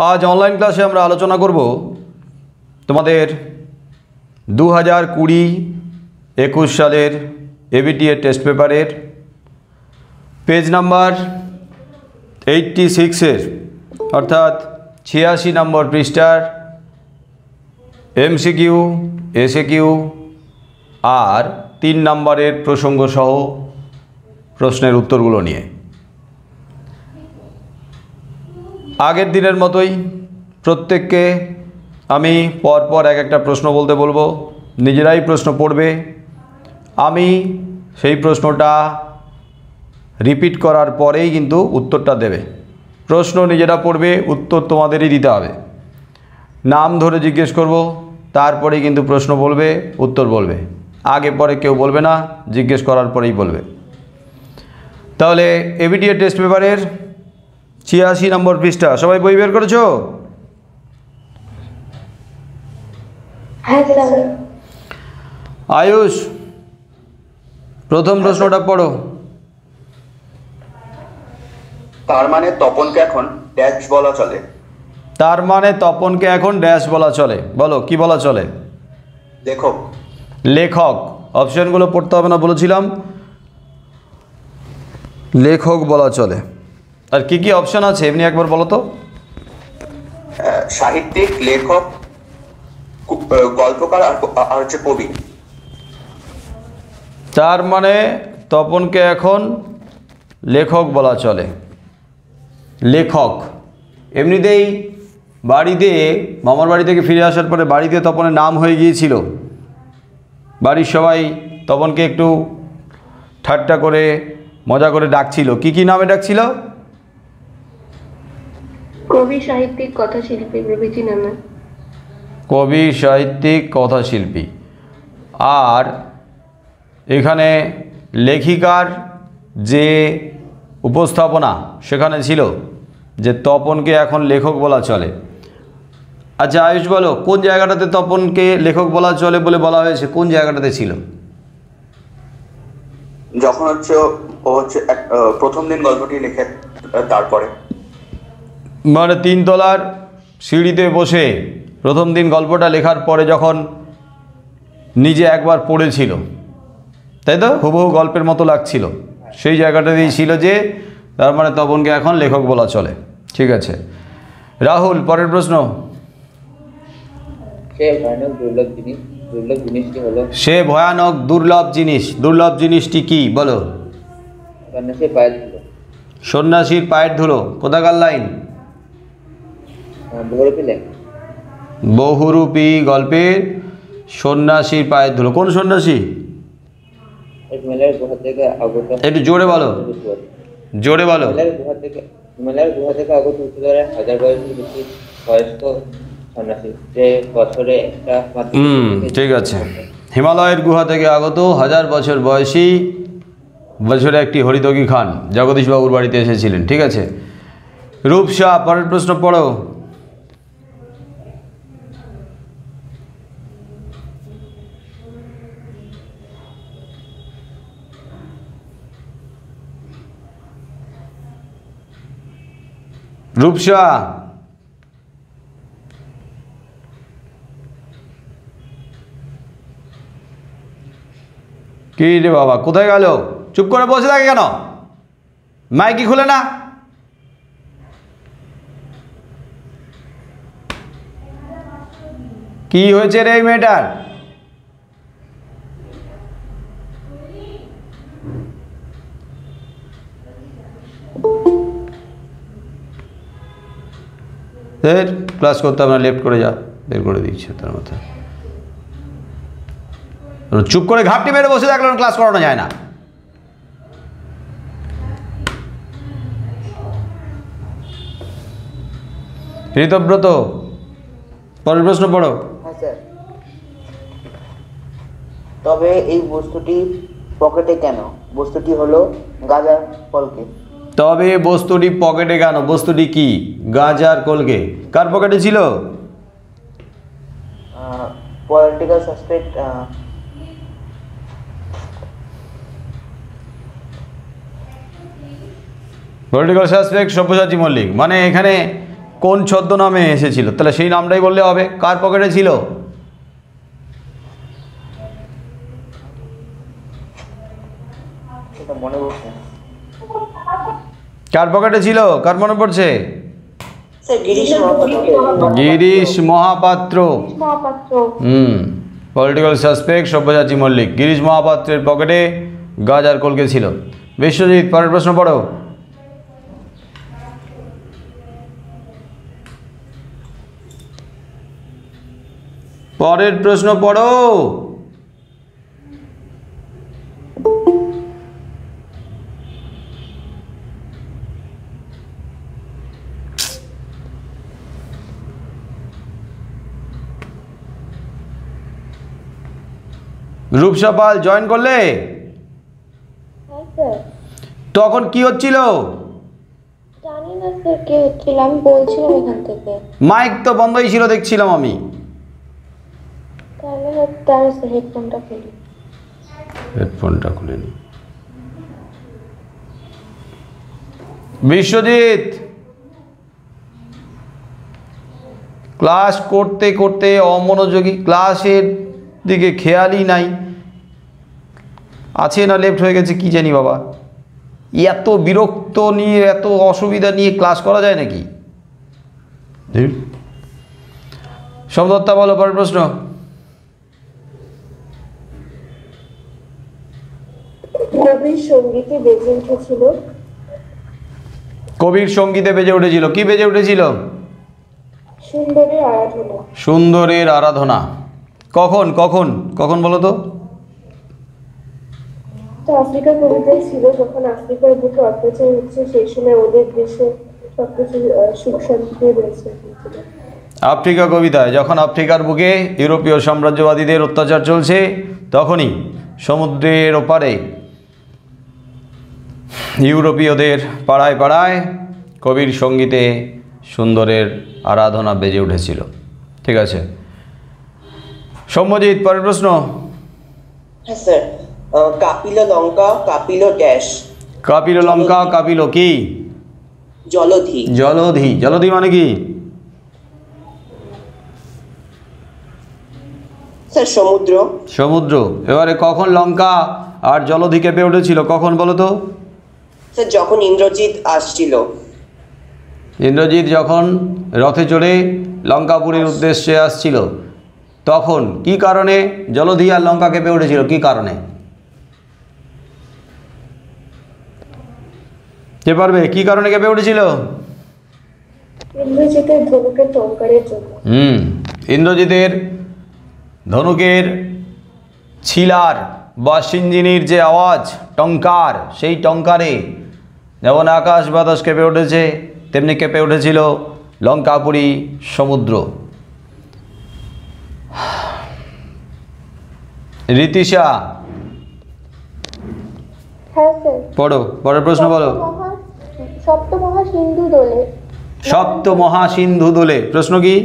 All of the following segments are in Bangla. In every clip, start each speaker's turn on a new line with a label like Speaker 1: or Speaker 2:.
Speaker 1: आज অনলাইন ক্লাসে আমরা আলোচনা করব তোমাদের 2020-21 সালের এবিটিএ টেস্ট পেপারের পেজ নাম্বার 86 এর অর্থাৎ 86 নম্বর পৃষ্ঠার এমসিকিউ এসএকিউ আর 3 নম্বরের প্রসঙ্গ সহ প্রশ্নের উত্তরগুলো নিয়ে আগের দিনের মতোই প্রত্যেককে আমি পরপর এক একটা প্রশ্ন বলতে বলবো, নিজেরাই প্রশ্ন পড়বে, আমি সেই প্রশ্নটা রিপিট করার পরেই কিন্তু উত্তরটা দেবে। প্রশ্ন নিজেরা পড়বে, উত্তর তোমাদেরই দিতে হবে। নাম ধরে জিজ্ঞেস করব, তারপরেই কিন্তু প্রশ্ন বলবে, উত্তর বলবে, আগে পরে কেউ বলবে না, জিজ্ঞেস করার পরেই বলবে। তাহলে এবিটিএ টেস্ট পেপারের 86 নম্বর পৃষ্ঠা, সবাই বই বের করেছো? আয়ুষ, প্রথম প্রশ্নটা পড়ো।
Speaker 2: তার মানে তপনকে এখন ড্যাশ বলা চলে।
Speaker 1: তার মানে তপনকে এখন ড্যাশ বলা চলে। বলো কি বলা চলে?
Speaker 2: লেখক।
Speaker 1: লেখক। অপশনগুলো পড়তে হবে না বলেছিলাম, লেখক বলা চলে। আর কি কি অপশন আছে এমনি একবার বলো তো।
Speaker 2: সাহিত্যিক, লেখক, গল্পকার আর হচ্ছে কবি।
Speaker 1: তার মানে তপনকে এখন লেখক বলা চলে। লেখক। এমনিতেই বাড়িতে, মামার বাড়ি থেকে ফিরে আসার পরে বাড়িতে তপনের নাম হয়ে গিয়েছিল। বাড়ির সবাই তপনকে একটু ঠাট্টা করে মজা করে ডাকছিল। কি কি নামে ডাকছিল?
Speaker 3: কবি, সাহিত্যিক, কথাশিল্পী প্রভৃতি নামে।
Speaker 1: কবি, সাহিত্যিক, কথাশিল্পী। আর এখানে লেখিকার যে উপস্থাপনা সেখানে ছিল যে তপনকে এখন লেখক বলা চলে। আচ্ছা আয়ুষ বলো, কোন জায়গাটাতে তপনকে লেখক বলা চলে বলে বলা হয়েছে, কোন জায়গাটাতে ছিল?
Speaker 2: যখন হচ্ছে ও হচ্ছে প্রথম দিন গল্পটি লিখে তারপরে,
Speaker 1: মানে 3 তলার সিঁড়িতে বসে প্রথম দিন গল্পটা লেখার পরে যখন নিজে একবার পড়েছিল, তাই তো, হুবহু গল্পের মতো লাগছিল, সেই জায়গাটাতেই ছিল যে তার মানে তপনকে এখন লেখক বলা চলে। ঠিক আছে রাহুল, পরের প্রশ্ন।
Speaker 4: সে ভয়ানক দুর্লভ জিনিসটি হলো।
Speaker 1: সে ভয়ানক দুর্লভ জিনিস, দুর্লভ জিনিসটি কি বলো?
Speaker 4: সন্ন্যাসীর পায়ের ধুলো।
Speaker 1: সন্ন্যাসীর পায়ের ধুলো। কোথাকার লাইন?
Speaker 4: বহুরূপী লাইন।
Speaker 1: বহুরূপী গল্পের সন্ন্যাসীর পায়ের ধুলো। কোন সন্ন্যাসী?
Speaker 4: হিমালয়ের গুহা থেকে আগত।
Speaker 1: একটু জোরে বলো, জোরে বলো।
Speaker 4: হিমালয়ের গুহা থেকে আগত উচ্চতরে 1000 বছরের বেশি বয়স্ক সন্ন্যাসী, যে বছরে একটা
Speaker 1: ঠিক আছে। হিমালয়ের গুহা থেকে আগত 1000 বছর বয়সী, বছরে একটি হরিতকি খান জগদীশবাবুর বাড়িতে এসেছিলেন। ঠিক আছে রূপসা, পরের প্রশ্ন পড়ো। রূপসা, কি রে বাবা, কোথায় গেল? চুপ করে বসে থাকে কেন? মাইকি খুলে না? কি হয়েছে রে এই মেয়েটার? ক্লাস করতে আমরা লেফট করে যা, বের করে দিচ্ছে তার মধ্যে। চুপ করে ঘাপটি মেরে বসে থাকলে ক্লাস করানো যায় না। ঋতব্রত, পরের প্রশ্ন পড়ো।
Speaker 5: হ্যাঁ স্যার। তবে এই বস্তুটি পকেটে কেন? বস্তুটি হলো গাঁজার কলকে।
Speaker 1: তবে বস্তুটি পকেটে কেন? বস্তুটি কি? গাঁজার কলকে। কার পকেটে ছিল?
Speaker 5: Political suspect
Speaker 1: political suspect Sabyasachi Mallick. মানে এখানে কোন ছদ্মনামে এসেছিল, তাহলে সেই নামটাই বললে হবে। কার পকেটে ছিল?
Speaker 5: সেটা মনে পড়ছে না।
Speaker 1: কার পকেটে ছিল? কার মনে পড়ছে?
Speaker 5: Sir Girish Mahapatra.
Speaker 1: Girish Mahapatra.
Speaker 3: Mahapatra.
Speaker 1: Political suspect Sabyasachi Mallick. Girish মহাপাত্রের পকেটে গাজার কলকে ছিল। বিশ্বজিৎ, পরের প্রশ্ন পড়ো। পরের প্রশ্ন পড়ো। রূপসা পাল জয়েন করলে?
Speaker 3: হ্যাঁ স্যার।
Speaker 1: তখন কি হচ্ছিল?
Speaker 3: জানি না স্যার কি হচ্ছিল, আমি বলছিলাম এখান থেকে।
Speaker 1: মাইক তো বন্ধই ছিল দেখছিলাম আমি।
Speaker 3: তাহলে তার হেডফোনটা খুলি।
Speaker 1: হেডফোনটা খুলে নি। বিশ্বজিৎ, ক্লাস করতে করতে অমনোযোগী, ক্লাসের দিকে খেয়ালই নাই, আছে না লেফট হয়ে গেছে কি জানি বাবা। এত বিরক্ত নিয়ে, এত অসুবিধা নিয়ে ক্লাস করা যায় নাকি? সমদত্তা বলো, পরের প্রশ্ন।
Speaker 3: কবির সঙ্গীতে বেজে উঠেছিল।
Speaker 1: কবির সঙ্গীতে বেজে উঠেছিল, কি বেজে উঠেছিল?
Speaker 3: সুন্দরের আরাধনা।
Speaker 1: সুন্দরের আরাধনা। কখন কখন কখন বলো তো?
Speaker 3: তো আফ্রিকার কবিতায় ছিল, যখন আফ্রিকার বুকে অত্যাচার হচ্ছে সেই সময় ওদের দেশে সবকিছু সুখ শান্তিতে রয়েছে।
Speaker 1: আফ্রিকা কবিতায় যখন আফ্রিকার বুকে ইউরোপীয় সাম্রাজ্যবাদীদের অত্যাচার চলছে, তখনই সমুদ্রের ওপারে ইউরোপীয়দের পাড়ায় পাড়ায় কবির সঙ্গীতে সুন্দরের আরাধনা বেজে উঠেছিল। ঠিক আছে সৌম্যজিৎ, পরের প্রশ্ন।
Speaker 5: হ্যাঁ স্যার, কাপিল লঙ্কা, কাপিল ড্যাশ।
Speaker 1: কাপিল লঙ্কা, কাপিল কি?
Speaker 5: জলধি।
Speaker 1: জলধি। জলধি মানে কি?
Speaker 5: স্যার সমুদ্র।
Speaker 1: সমুদ্র। এবারে কখন লঙ্কা আর জলধি কেঁপে উঠেছিল, কখন বলো তো?
Speaker 5: স্যার যখন ইন্দ্রজিৎ আসছিল।
Speaker 1: ইন্দ্রজিৎ যখন রথে চড়ে লঙ্কাপুরীর উদ্দেশ্যে আসছিল, তখন কি কারণে জলধি আর লঙ্কা কেঁপে উঠেছিল, কি কারণে? কে পারবে? কি কারণে কেঁপে উঠেছিল?
Speaker 3: ইন্দ্রজিতের ধনুকের টঙ্কারের জন্য।
Speaker 1: ইন্দ্রজিতের ধনুকের ছিলার বা সিঞ্জিনির যে আওয়াজ, টঙ্কার, সেই টঙ্কারে যেমন আকাশ বাতাস কেঁপে উঠেছে, তেমনি কেঁপে উঠেছিল লঙ্কাপুরী সমুদ্র। রীতিশা,
Speaker 3: হ্যাঁ স্যার।
Speaker 1: পড়ো, পরের প্রশ্ন বলো।
Speaker 3: সপ্তমহা সিন্ধু দোলে।
Speaker 1: সপ্তমহা সিন্ধু দোলে, প্রশ্ন কি?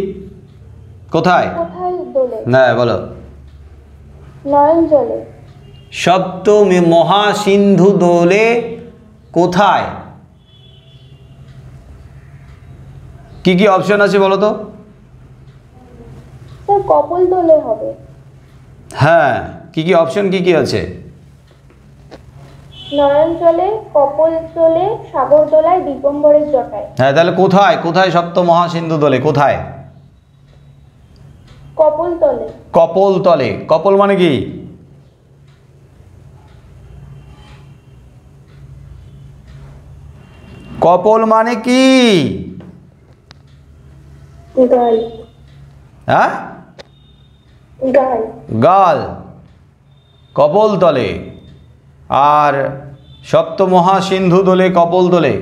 Speaker 1: কোথায়?
Speaker 3: কোথায় দোলে?
Speaker 1: না বলো।
Speaker 3: নয়ন জলে।
Speaker 1: সপ্তমী মহাসিন্ধু দোলে কোথায়? কি কি অপশন আছে বলো তো?
Speaker 3: স্যার কপল দোলে হবে।
Speaker 1: হ্যাঁ, কি কি অপশন কি কি আছে?
Speaker 3: নয়ন জলে, কপল দোলে, সাগর দোলায়, দিগম্বরের জটায়।
Speaker 1: হ্যাঁ, তাহলে কোথায়? কোথায় সপ্তমহাসিন্ধু দোলে, কোথায়?
Speaker 3: কপল তলে।
Speaker 1: কপল তলে। কপল মানে কি? কপল মানে কি?
Speaker 3: গাল।
Speaker 1: হ্যাঁ,
Speaker 3: গাল।
Speaker 1: গাল। কপল তলে। আর সপ্তমহাসিন্ধু দোলে, কপল দোলে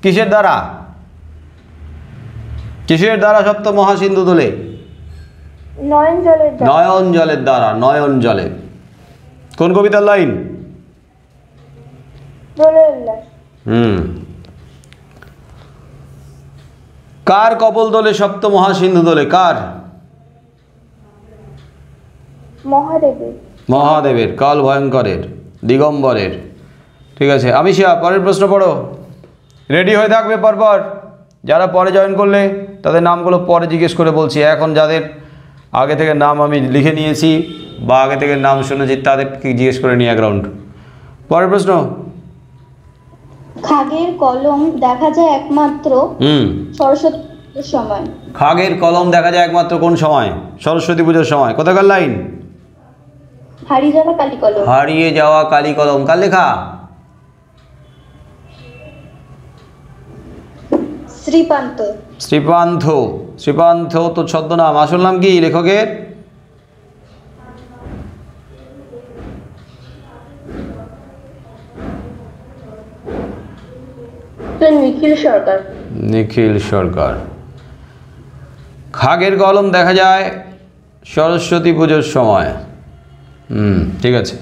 Speaker 1: কিসের দ্বারা? কিসের দ্বারা সপ্তমহাসিন্ধু দোলে?
Speaker 3: নয়ন জলের দ্বারা।
Speaker 1: নয়ন জলের দ্বারা। নয়ন জলে। কোন কবিতার লাইন?
Speaker 3: দোলের উল্লাস।
Speaker 1: কার কপল দোলে সপ্তমহাসিন্ধু দোলে? কার?
Speaker 3: মহাদেবের।
Speaker 1: মহাদেবের, কাল ভয়ঙ্করের, দিগম্বরের। ঠিক আছে আমিষা, পরের প্রশ্ন পড়ো। রেডি হয়ে থাকবে পরপর। যারা পরে জয়েন করলে তাদের নামগুলো পরে জিজ্ঞেস করে বলছি, এখন যাদের আগে থেকে নাম আমি লিখে নিয়েছি বা আগে থেকে নাম শুনেছি তাদেরকে জিজ্ঞেস করে নিই এক রাউন্ড। পরের প্রশ্ন।
Speaker 6: খাগের কলম দেখা যায় একমাত্র সরস্বতী পুজোর সময়।
Speaker 1: খাগের কলম দেখা যায় একমাত্র কোন সময়? সরস্বতী পুজোর সময়। কোথাকার লাইন?
Speaker 6: হারিয়ে যাওয়া কালী কলম।
Speaker 1: হারিয়ে যাওয়া কালী কলম কার লেখা?
Speaker 6: শ্রীপান্ত।
Speaker 1: শ্রীপান্থ। শ্রীপান্থ তো ছদ্মনাম, আসল নাম কি লেখকের?
Speaker 3: নিখিল সরকার।
Speaker 1: নিখিল সরকার। খাগের কলম দেখা যায় সরস্বতী পুজোর সময়। ঠিক আছে।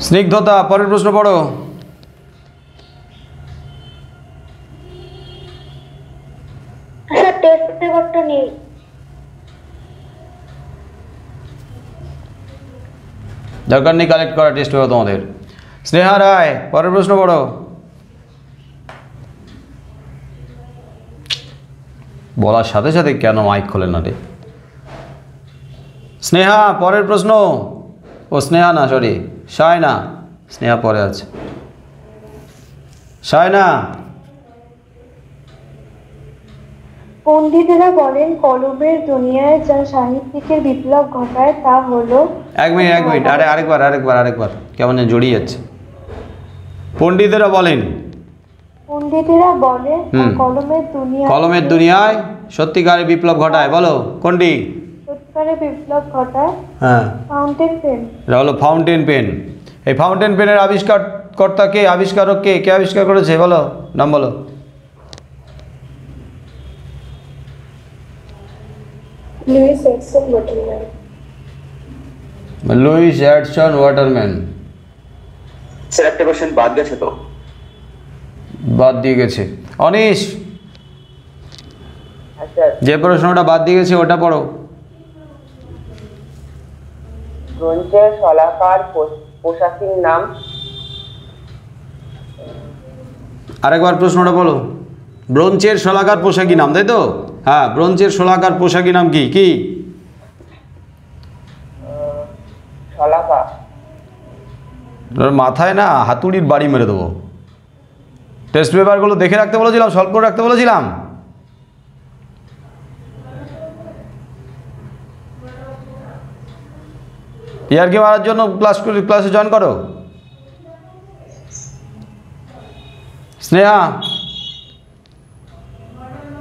Speaker 1: স্নিগ্ধতা, পরের প্রশ্ন পড়ো।
Speaker 3: স্যার টেস্ট পেপারটা নেই।
Speaker 1: দরকার নেই কালেক্ট করা টেস্ট পেপার তোমাদের। স্নেহা রায়, পরের প্রশ্ন পড়ো। বলার সাথে সাথে কেন মাইক খোলেন না রে? স্নেহা, পরের প্রশ্ন। ও স্নেহা না, সরি সায়না। স্নেহা পরে আছে। সায়না।
Speaker 3: পণ্ডিতেরা বলেন কলমের দুনিয়ায় যা সাহিত্যিকের বিপ্লব ঘটায় তা হলো।
Speaker 1: এক মিনিট আরেকবার কেমন যেন জড়িয়ে যাচ্ছে। পণ্ডিতেরা বলেন কলমের দুনিয়ায় সত্যিকারের বিপ্লব ঘটায়। বলো কোনটি?
Speaker 3: সত্যিকারের বিপ্লব ঘটায়
Speaker 1: হ্যাঁ,
Speaker 3: ফাউন্টেন পেন।
Speaker 1: এটা হলো ফাউন্টেন পেন। এই ফাউন্টেন পেনের আবিষ্কারকর্তা কে? আবিষ্কারক কে? কে আবিষ্কার করেছে? বলো, নাম বলো। Louis Edson Waterman.
Speaker 2: স্যার একটা কোশ্চেন বাদ গেছে তো?
Speaker 1: বাদ দিয়ে গেছে। অনিশ,
Speaker 5: আচ্ছা,
Speaker 1: যে প্রশ্নটা বাদ দিয়ে গেছে ওটা পড়ো।
Speaker 5: ব্রোঞ্জের শলাকার পোশাকের নাম?
Speaker 1: আরেকবার প্রশ্নটা বলো। ব্রোঞ্জের শলাকার পোশাকি নাম, তাই তো? হ্যাঁ, ব্রোঞ্জের শলাকার পোশাকি নাম কি? কি
Speaker 5: শলাকা?
Speaker 1: মাথায় না হাতুড়ির বাড়ি মেরে দেবো। টেস্ট পেপারগুলো দেখে রাখতে বলেছিলাম, সলভ করে রাখতে বলেছিলাম। ইয়ারকি মারার জন্য ক্লাসে জয়েন করো। স্নেহা,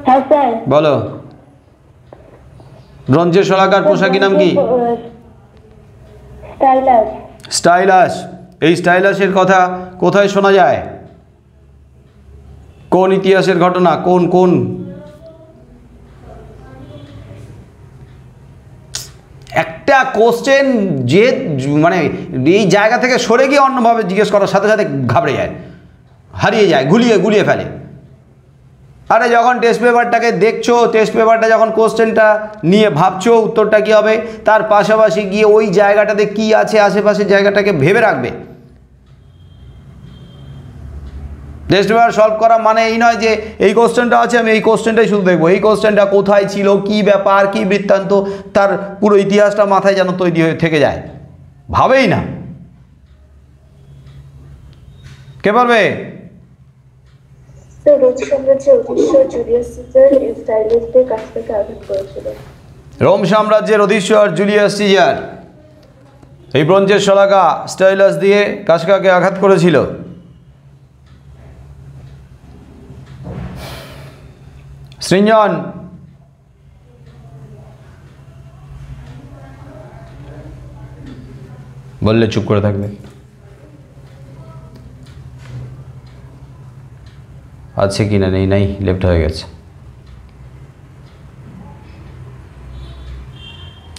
Speaker 3: হ্যাঁ স্যার।
Speaker 1: বলো ব্রোঞ্জের শলাকার পোশাকি নাম কি?
Speaker 3: স্টাইলাস।
Speaker 1: স্টাইলাস। এই স্টাইলাসের কথা কোথায় শোনা যায়? কোন ইতিহাসের ঘটনা? কোন একটা কোশ্চেন যে মানে এই জায়গা থেকে সরে গিয়ে অন্যভাবে জিজ্ঞেস করার সাথে সাথে ঘাবড়ে যায়, হারিয়ে যায়, গুলিয়ে ফেলে। আরে যখন টেস্ট পেপারটাকে দেখছো, টেস্ট পেপারটা যখন কোশ্চেনটা নিয়ে ভাবছো উত্তরটা কী হবে, তার পাশাপাশি গিয়ে ওই জায়গাটাতে কি আছে আশেপাশের জায়গাটাকে ভেবে রাখবে। টেস্ট পেপার সলভ করা মানে এই নয় যে এই কোশ্চেনটা আছে আমি এই কোশ্চেনটাই শুধু দেখবো, এই কোশ্চেনটা কোথায় ছিল, কি ব্যাপার, কি বৃত্তান্ত, তার পুরো ইতিহাসটা মাথায় যেন তৈরি হয়ে থেকে যায়, ভাবেই না। কে পারবে?
Speaker 3: রোম সাম্রাজ্যের অধীশ্বর জুলিয়াস সিজার এই স্টাইলাস দিয়ে কাজটাকে আঘাত করেছিল।
Speaker 1: রোম সাম্রাজ্যের অধীশ্বর জুলিয়াস সিজার এই ব্রোঞ্জের শলাকা স্টাইলাস দিয়ে কাজকাকে আঘাত করেছিল। সৃঞ্জন, বললে চুপ করে থাকবে। আছে কি না? নেই, লেফট হয়ে গেছে।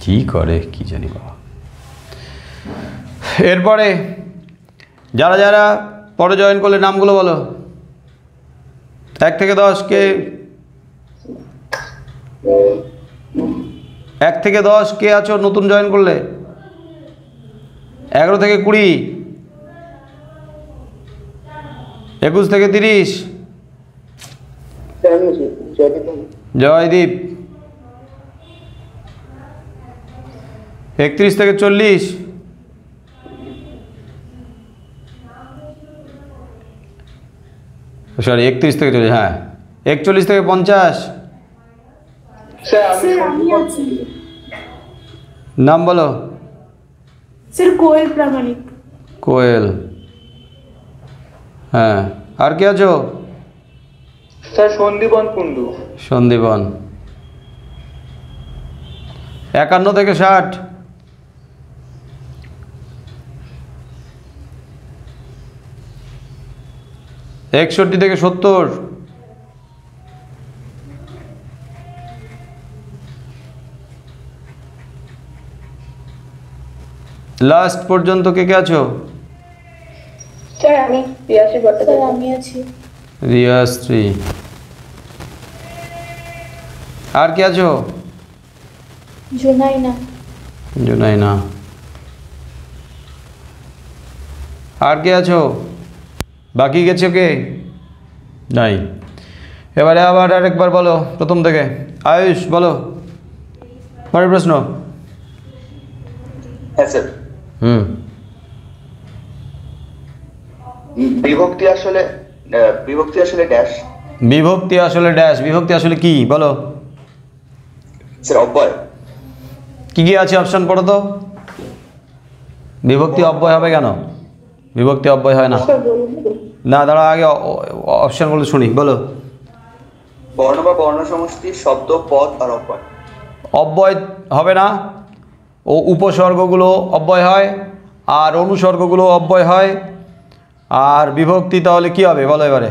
Speaker 1: কি করে কি জানি বাবা। এরপরে যারা পরে জয়েন করলে নামগুলো বলো। 1 থেকে 10 কে 1 থেকে 10 কে আছো নতুন জয়েন করলে? 11 থেকে 20, 21 থেকে 30,
Speaker 5: স্যার আমি আছি, জয়দীপ বাবু।
Speaker 1: জয়দীপ 31 থেকে 40, সরি 31 থেকে 40, হ্যাঁ 41 থেকে 50।
Speaker 5: স্যার
Speaker 3: স্যার আমি আছি
Speaker 1: নাম বলো।
Speaker 3: স্যার কোয়েল প্রামাণিক।
Speaker 1: কোয়েল, হ্যাঁ। আর কে আছো?
Speaker 5: স্যার সন্দীপন কুন্ডু।
Speaker 1: সন্দীপন 51 থেকে 60, একষট্টি থেকে 70, লাস্ট পর্যন্ত কে কে আছো?
Speaker 3: স্যার আমি পিয়াসী ভট্টাচার্য। স্যার আমি আছি
Speaker 1: রিয়াশ্রী। আর কে আছো?
Speaker 3: জুনাইনা।
Speaker 1: জুনাইনা। আর কে আছো? বাকি গেছো কে? নাই। এবারে আবার আরেকবার বলো প্রথম থেকে। আয়ুষ বলো পরের প্রশ্ন।
Speaker 2: হ্যাঁ স্যার। বিভক্তি আসলে ড্যাশ।
Speaker 1: বিভক্তি আসলে ড্যাশ। বিভক্তি আসলে কি বলো?
Speaker 2: স্যার অব্যয়।
Speaker 1: কি কি আছে অপশন পড়ো তো। বিভক্তি অব্যয় হবে কেন? বিভক্তি অব্যয় হয় না।
Speaker 3: স্যার বলুন।
Speaker 1: না দাঁড়া, আগে অপশনগুলো শুনি, বলো।
Speaker 2: বর্ণ বা বর্ণ সমষ্টি, শব্দ, পদ আর অব্যয়।
Speaker 1: অব্যয় হবে না, ও উপসর্গগুলো অব্যয় হয় আর অনুসর্গগুলো অব্যয় হয়। আর বিভক্তি তাহলে কি হবে বলো এবারে?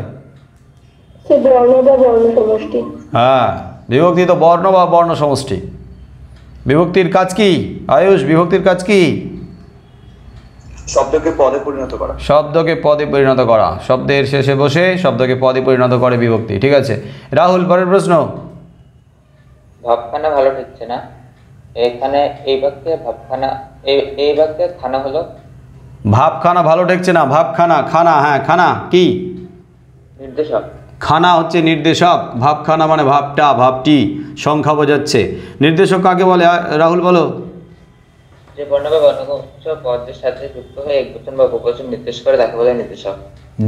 Speaker 3: স্যার বর্ণ বা বর্ণ সমষ্টি।
Speaker 1: হ্যাঁ, বিভক্তি তো বর্ণ বা বর্ণ সমষ্টি। বিভক্তির কাজ কি আয়ুষ? বিভক্তির কাজ কি?
Speaker 2: শব্দকে পদে পরিণত করা।
Speaker 1: শব্দকে পদে পরিণত করা। শব্দের শেষে বসে শব্দকে পদে পরিণত করে বিভক্তি। ঠিক আছে রাহুল, পরের প্রশ্ন।
Speaker 4: ভাবখানা ভালো ঠেকছে না, এখানে এই বাক্যে ভাবখানা, এই বাক্যে খানা হলো
Speaker 1: ভাবখানা ভালো ঠেকছে না। ভাবখানা, খানা, হ্যাঁ খানা কি?
Speaker 4: নির্দেশক।
Speaker 1: খানা হচ্ছে নির্দেশক। ভাবখানা মানে ভাবটা, ভাবটি সংখ্যা বোঝাচ্ছে। নির্দেশক কাকে বলে রাহুল বলো?
Speaker 4: যে বর্ণ বা বর্ণগুচ্ছ পদের সাথে যুক্ত হয়ে একবচন বা বহুবচন নির্দেশ করে তাকে বলে নির্দেশক।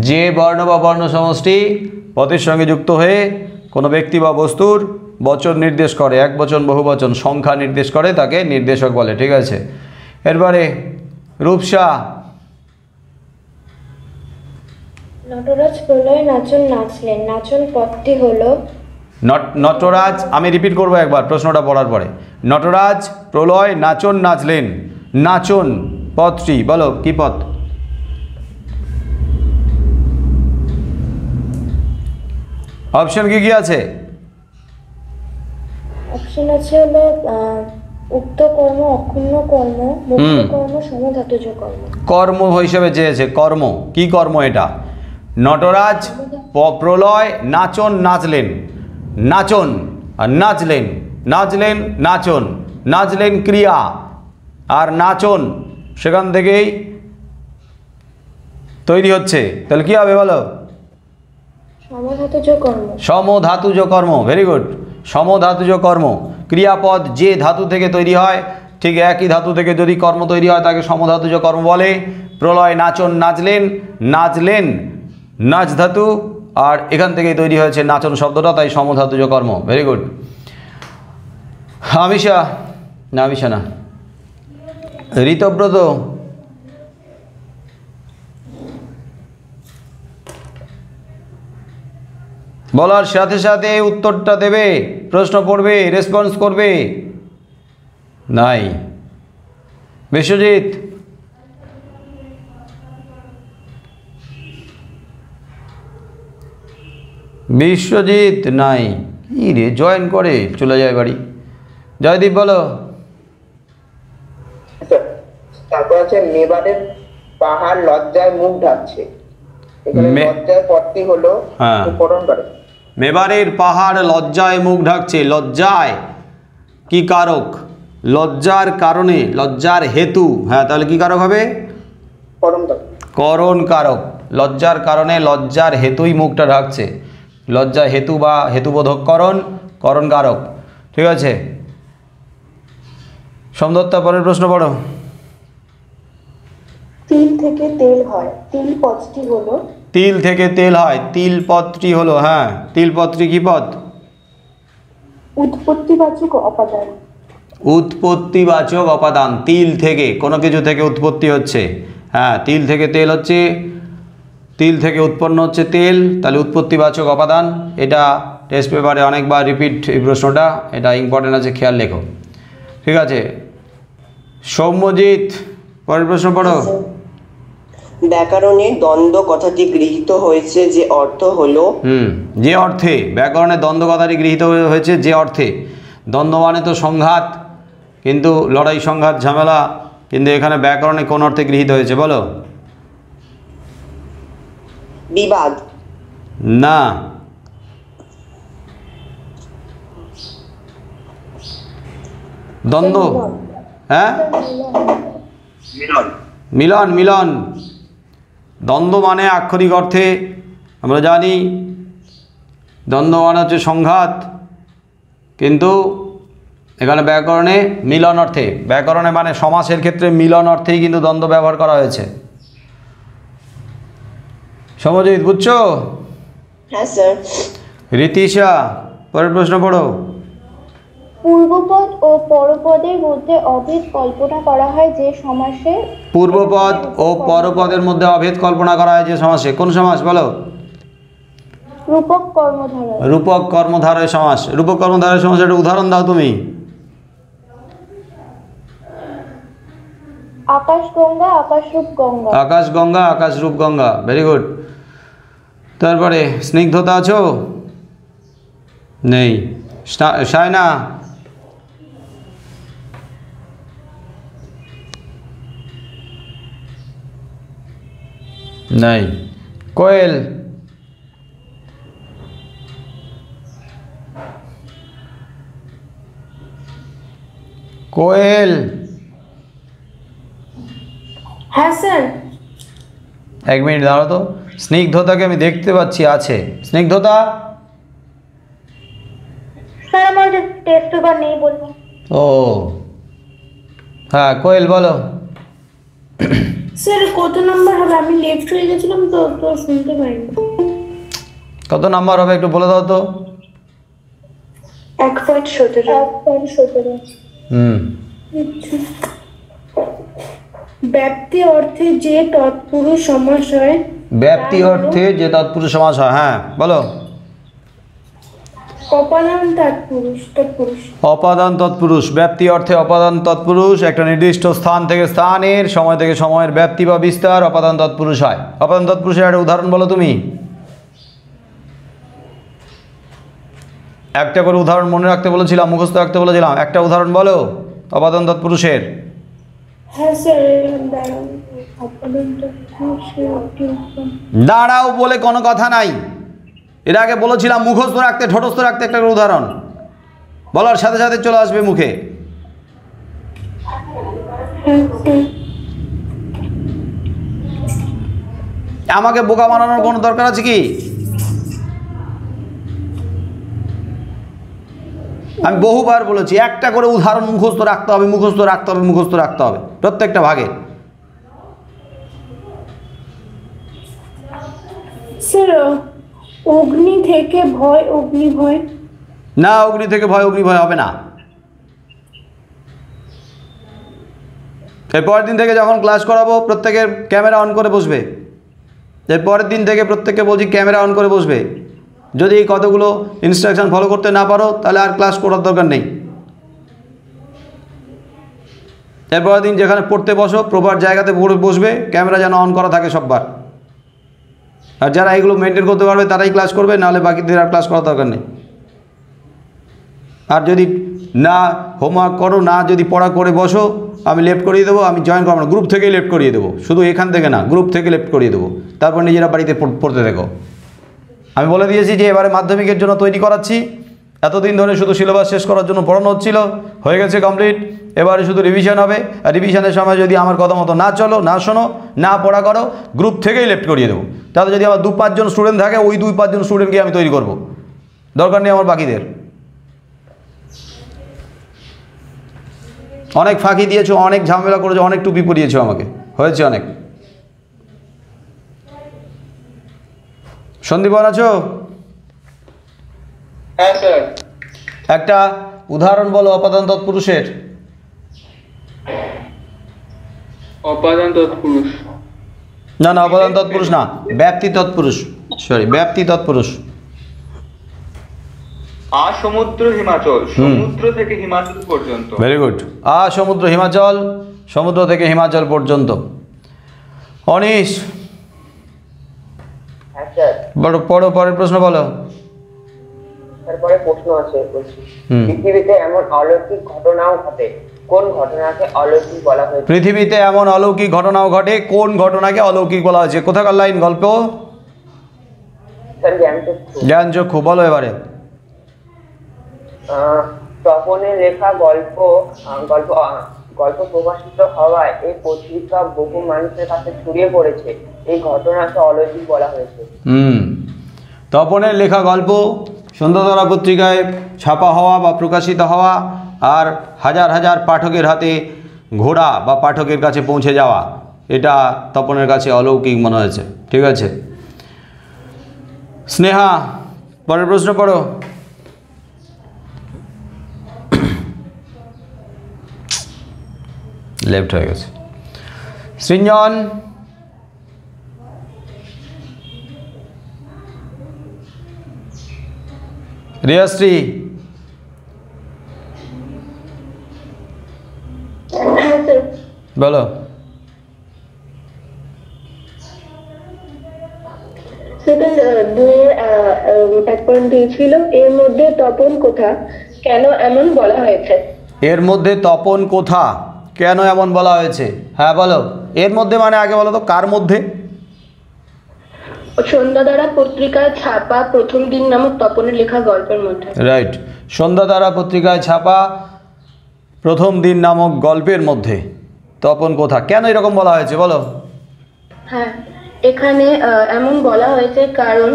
Speaker 1: যে বর্ণ বা বর্ণ সমষ্টি পদের সঙ্গে যুক্ত হয়ে কোনো ব্যক্তি বা বস্তুর বচন নির্দেশ করে, এক বচন বহু বচন সংখ্যা নির্দেশ করে, তাকে নির্দেশক বলে। ঠিক আছে এরপরে রূপসা।
Speaker 3: নটরাজ প্রলয় নাচন নাচলেন। নাচন পদটি হলো
Speaker 1: নটরাজ, আমি রিপিট করবো একবার প্রশ্নটা পড়ার পরে। নটরাজ প্রলয় নাচন নাচলেন। নাচন পদটি বলো কি পদ? অপশন কি কি আছে?
Speaker 3: অপশন আছে হলো উক্ত কর্ম, অক্ষুণ্ণ কর্ম, মুক্ত কর্ম, সমধাতুজ কর্ম।
Speaker 1: কর্ম হিসেবে চেয়েছে। কর্ম কি কর্ম এটা? নটরাজ প্রলয় নাচন নাচলেন। নাচন আর নাচলেন, নাচলেন নাচন, নাচলেন ক্রিয়া আর নাচন সেখান থেকেই তৈরি হচ্ছে। তাহলে কি হবে বলো?
Speaker 3: সমধাতুজ কর্ম।
Speaker 1: সমধাতুজ কর্ম। Very good. সমধাতুজ কর্ম। ক্রিয়াপদ যে ধাতু থেকে তৈরি হয় ঠিক একই ধাতু থেকে যদি কর্ম তৈরি হয় তাকে সমধাতুজ কর্ম বলে। প্রলয় নাচন নাচলেন, নাচলেন নাচ ধাতু আর এখান থেকেই তৈরি হয়েছে নাচন শব্দটা, তাই সমধাতুজ কর্ম। Very good. আমিষা, না আমিষা না, ঋতব্রত। বলার সাথে সাথে উত্তরটা দেবে, প্রশ্ন পড়বে, রেসপন্স করবে। নাই। বিশ্বজিৎ। বিশ্বজিৎ নাই। কি রে, জয়েন করে চলে যায় বাড়ি। জয়দীপ বলো।
Speaker 5: তারপর আছে মেবারের পাহাড় লজ্জায় মুখ ঢাকছে। এখানে লজ্জায় পদটি হলো উপকরণ করে।
Speaker 1: মেবারের পাহাড় লজ্জায় মুখ ঢাকছে। লজ্জায় কি কারক? লজ্জার কারণে, লজ্জার হেতু। হ্যাঁ তাহলে কি কারক হবে? করণ কারক। লজ্জার কারণে লজ্জার হেতুই মুখটা ঢাকছে। লজ্জা হেতু বা হেতুবোধক করণ, করণ কারক। ঠিক আছে, সমদত্তা পরের প্রশ্ন পড়ো।
Speaker 3: তিল থেকে তেল হয়, তিল পদটি হলো?
Speaker 1: তিল থেকে তেল হয়, তিল পদটি হলো, হ্যাঁ, তিল পদটি কি পদ?
Speaker 3: উৎপত্তিবাচক উপাদান।
Speaker 1: উৎপত্তিবাচক উপাদান, তিল থেকে, কোনো কিছু থেকে উৎপত্তি হচ্ছে, হ্যাঁ, তিল থেকে তেল হচ্ছে, তিল থেকে উৎপন্ন হচ্ছে তেল, তাহলে উৎপত্তিবাচক উপাদান। এটা টেস্ট পেপারে অনেকবার রিপিট এই প্রশ্নটা, এটা ইম্পর্টেন্ট আছে, খেয়াল রেখো। ঠিক আছে, সৌম্যজিৎ পরের প্রশ্ন পড়ো।
Speaker 7: ব্যাকরণে দ্বন্দ্ব কথাটি গৃহীত হয়েছে যে অর্থ হলো?
Speaker 1: যে অর্থে, ব্যাকরণে দ্বন্দ্ব কথাটি গৃহীত হয়েছে যে অর্থে। দ্বন্দ্ব মানে তো সংঘাত, কিন্তু লড়াই, সংঘাত, ঝামেলা, কিন্তু এখানে ব্যাকরণে কোন অর্থে গৃহীত হয়েছে বলো?
Speaker 7: বিবাদ।
Speaker 1: না, দ্বন্দ্ব, হ্যাঁ,
Speaker 2: মিলন।
Speaker 1: মিলন, মিলন। দ্বন্দ্ব মানে আক্ষরিক অর্থে আমরা জানি দ্বন্দ্ব মানে হচ্ছে সংঘাত, কিন্তু এখানে ব্যাকরণে মিলন অর্থে, ব্যাকরণে মানে সমাসের ক্ষেত্রে মিলন অর্থেই কিন্তু দ্বন্দ্ব ব্যবহার করা হয়েছে। সমজিৎ বুঝছো?
Speaker 7: হ্যাঁ স্যার।
Speaker 1: রীতিশা পরের প্রশ্ন পড়ো।
Speaker 6: পূর্বপদ ও পরপদের মধ্যে অভেদ কল্পনা করা হয় যে সমাসে?
Speaker 1: পূর্বপদ ও পরপদের মধ্যে অভেদ কল্পনা করা হয় যে সমাসে। কোন সমাস বলো?
Speaker 6: রূপক কর্মধারয়।
Speaker 1: রূপক কর্মধারয় সমাস। রূপক কর্মধারয় সমাসের একটা উদাহরণ দাও তুমি।
Speaker 6: আকাশগঙ্গা, আকাশরূপ গঙ্গা।
Speaker 1: আকাশগঙ্গা, আকাশরূপ গঙ্গা, ভেরি গুড। তারপরে স্নিগ্ধতা আছো? নেই। সায়না? নাই। কোয়েল? কোয়েল?
Speaker 3: হ্যাঁ স্যার।
Speaker 1: এক মিনিট দাঁড়াও তো, স্নিগ্ধতাকে আমি দেখতে পাচ্ছি আছে। স্নিগ্ধতা?
Speaker 6: স্যার আমার টেস্ট পেপার নেই বলবো।
Speaker 1: ও হ্যাঁ, কোয়েল বলো।
Speaker 3: স্যার কত নম্বর হবে? আমি লেফট হয়ে গেছিলাম তো তো শুনতে পাইনি।
Speaker 1: কত নাম্বার হবে একটু বলে দাও তো।
Speaker 3: 1.17।
Speaker 6: 1.17।
Speaker 3: ব্যক্তি অর্থে যে তৎপুরুষ সমাস হয়।
Speaker 1: ব্যক্তি অর্থে যে তৎপুরুষ সমাস হয়, হ্যাঁ বলো।
Speaker 3: অপাদান তৎপুরুষ।
Speaker 1: অপাদান তৎপুরুষ, ব্যক্তি অর্থে অপাদান তৎপুরুষ, একটা নির্দিষ্ট স্থান থেকে স্থানের, সময় থেকে সময়ের ব্যক্তি বা বিস্তার অপাদান তৎপুরুষ হয়। অপাদান তৎপুরুষের একটা উদাহরণ বলো তুমি। একটা করে উদাহরণ মনে রাখতে বলেছিলাম, মুখস্থ রাখতে বলেছিলাম, একটা উদাহরণ বলো অপাদান তৎপুরুষের।
Speaker 3: হ্যাঁ স্যার।
Speaker 1: দাঁড়াও বলে কোনো কথা নাই, এর আগে বলেছিলাম মুখস্থ রাখতে, ঠোঁটস্থ রাখতে একটা করে উদাহরণ বলার সাথে সাথে চলে আসবে মুখে। আমাকে বোকা বানানোর কোনো দরকার আছে কি? আমি বহুবার বলেছি একটা করে উদাহরণ মুখস্থ রাখতে হবে, মুখস্থ রাখতে হবে, মুখস্থ রাখতে হবে প্রত্যেকটা ভাগে।
Speaker 3: স্যার অগ্নি থেকে ভয়, অগ্নিভয়।
Speaker 1: না, অগ্নি থেকে ভয়, অগ্নিভয় হবে না। এরপরের দিন থেকে যখন ক্লাস করাবো প্রত্যেকের ক্যামেরা অন করে বসবে। এরপরের দিন থেকে প্রত্যেককে বলছি ক্যামেরা অন করে বসবে। যদি এই কতগুলো ইনস্ট্রাকশন ফলো করতে না পারো তাহলে আর ক্লাস করার দরকার নেই। এরপরের দিন যেখানে পড়তে বসো প্রপার জায়গাতে বসবে, ক্যামেরা যেন অন করা থাকে সববার। আর যারা এগুলো মেনটেন করতে পারবে তারাই ক্লাস করবে, নাহলে বাকিদের আর ক্লাস করার দরকার নেই। আর যদি না হোমওয়ার্ক করো, না যদি পড়া করে বসো, আমি লেফট করিয়ে দেবো, আমি জয়েন করবো না, গ্রুপ থেকেই লেফট করিয়ে দেবো। শুধু এখান থেকে না, গ্রুপ থেকে লেফট করিয়ে দেবো, তারপর নিজেরা বাড়িতে পড়তে দেখো। আমি বলে দিয়েছি যে এবারে মাধ্যমিকের জন্য তৈরি করাচ্ছি। এতদিন ধরে শুধু সিলেবাস শেষ করার জন্য পড়ানো হচ্ছিল, হয়ে গেছে কমপ্লিট। এবারে শুধু রিভিশন হবে, আর রিভিশনের সময় যদি আমার কথা মতো না চলো, না শোনো, না পড়া করো, গ্রুপ থেকেই লেফট করিয়ে দেবো। তাতে যদি আমার 2-5 জন স্টুডেন্ট থাকে, ওই 2-5 জন স্টুডেন্টকে আমি তৈরি করব, দরকার নেই আমার বাকিদের। অনেক ফাঁকি দিয়েছো, অনেক ঝামেলা করেছো, অনেক টুপি পরিয়েছো আমাকে, হয়েছে অনেক। সন্দীপন আছো?
Speaker 5: হ্যাঁ স্যার।
Speaker 1: একটা উদাহরণ বলো অপাদান তৎপুরুষের।
Speaker 5: অপাদান তৎপুরুষ,
Speaker 1: না না, অপাদান তৎপুরুষ না, ব্যাপ্তি তৎপুরুষ, সরি ব্যাপ্তি তৎপুরুষ।
Speaker 8: সমুদ্র হিমাচল, সমুদ্র থেকে হিমাচল পর্যন্ত।
Speaker 1: Very good. সমুদ্র হিমাচল, সমুদ্র থেকে হিমাচল পর্যন্ত। অনিশ,
Speaker 5: হ্যাঁ স্যার।
Speaker 1: পড়ো, পরের প্রশ্ন বলো।
Speaker 5: তারপরে প্রশ্ন আছে, বলছি
Speaker 1: হুম।
Speaker 5: পৃথিবীতে এমন অলৌকিক ঘটনাও ঘটে, কোন ঘটনাকে অলৌকিক বলা হয়েছে?
Speaker 1: পৃথিবীতে এমন অলৌকিক ঘটনাও ঘটে, কোন ঘটনাকে অলৌকিক বলা হয়েছে? কোথাকার লাইন? গল্প?
Speaker 5: স্যার জ্ঞানচক্ষু।
Speaker 1: জ্ঞানচক্ষু, বলো এবারে।
Speaker 5: তপনের লেখা গল্প প্রকাশিত হওয়ায় এই পত্রিকা বহু মানুষের কাছে ছড়িয়ে পড়েছে, এই ঘটনাকে অলৌকিক বলা হয়েছে।
Speaker 1: তপনের লেখা গল্প সন্ধ্যাতারা পত্রিকায় ছাপা হওয়া বা প্রকাশিত হওয়া, আর হাজার হাজার পাঠকের হাতে ঘোড়া বা পাঠকের কাছে পৌঁছে যাওয়া, এটা তপনের কাছে অলৌকিক মনে হয়েছে। ঠিক আছে স্নেহা, পরের প্রশ্ন পড়ো। লেফট হয়ে গেছে। সৃঞ্জন, রিয়াশ্রী,
Speaker 3: হ্যাঁ স্যার।
Speaker 1: বলো।
Speaker 3: সেকেন্ড 2-1 দিয়েছিল, এর মধ্যে তপন কোথা, কেন এমন বলা হয়েছে?
Speaker 1: এর মধ্যে তপন কোথা, কেন এমন বলা হয়েছে? হ্যাঁ বলো। এর মধ্যে মানে আগে বলো তো কার মধ্যে?
Speaker 3: সন্ধ্যাতারা পত্রিকায় ছাপা প্রথম দিন নামক তপনের লেখা গল্পের মধ্যে।
Speaker 1: রাইট, সন্ধ্যাতারা পত্রিকায় ছাপা প্রথম দিন নামক গল্পের মধ্যে তপন কোথা, কেন এরকম বলা হয়েছে বলো।
Speaker 3: হ্যাঁ, এখানে এমন বলা হয়েছে কারণ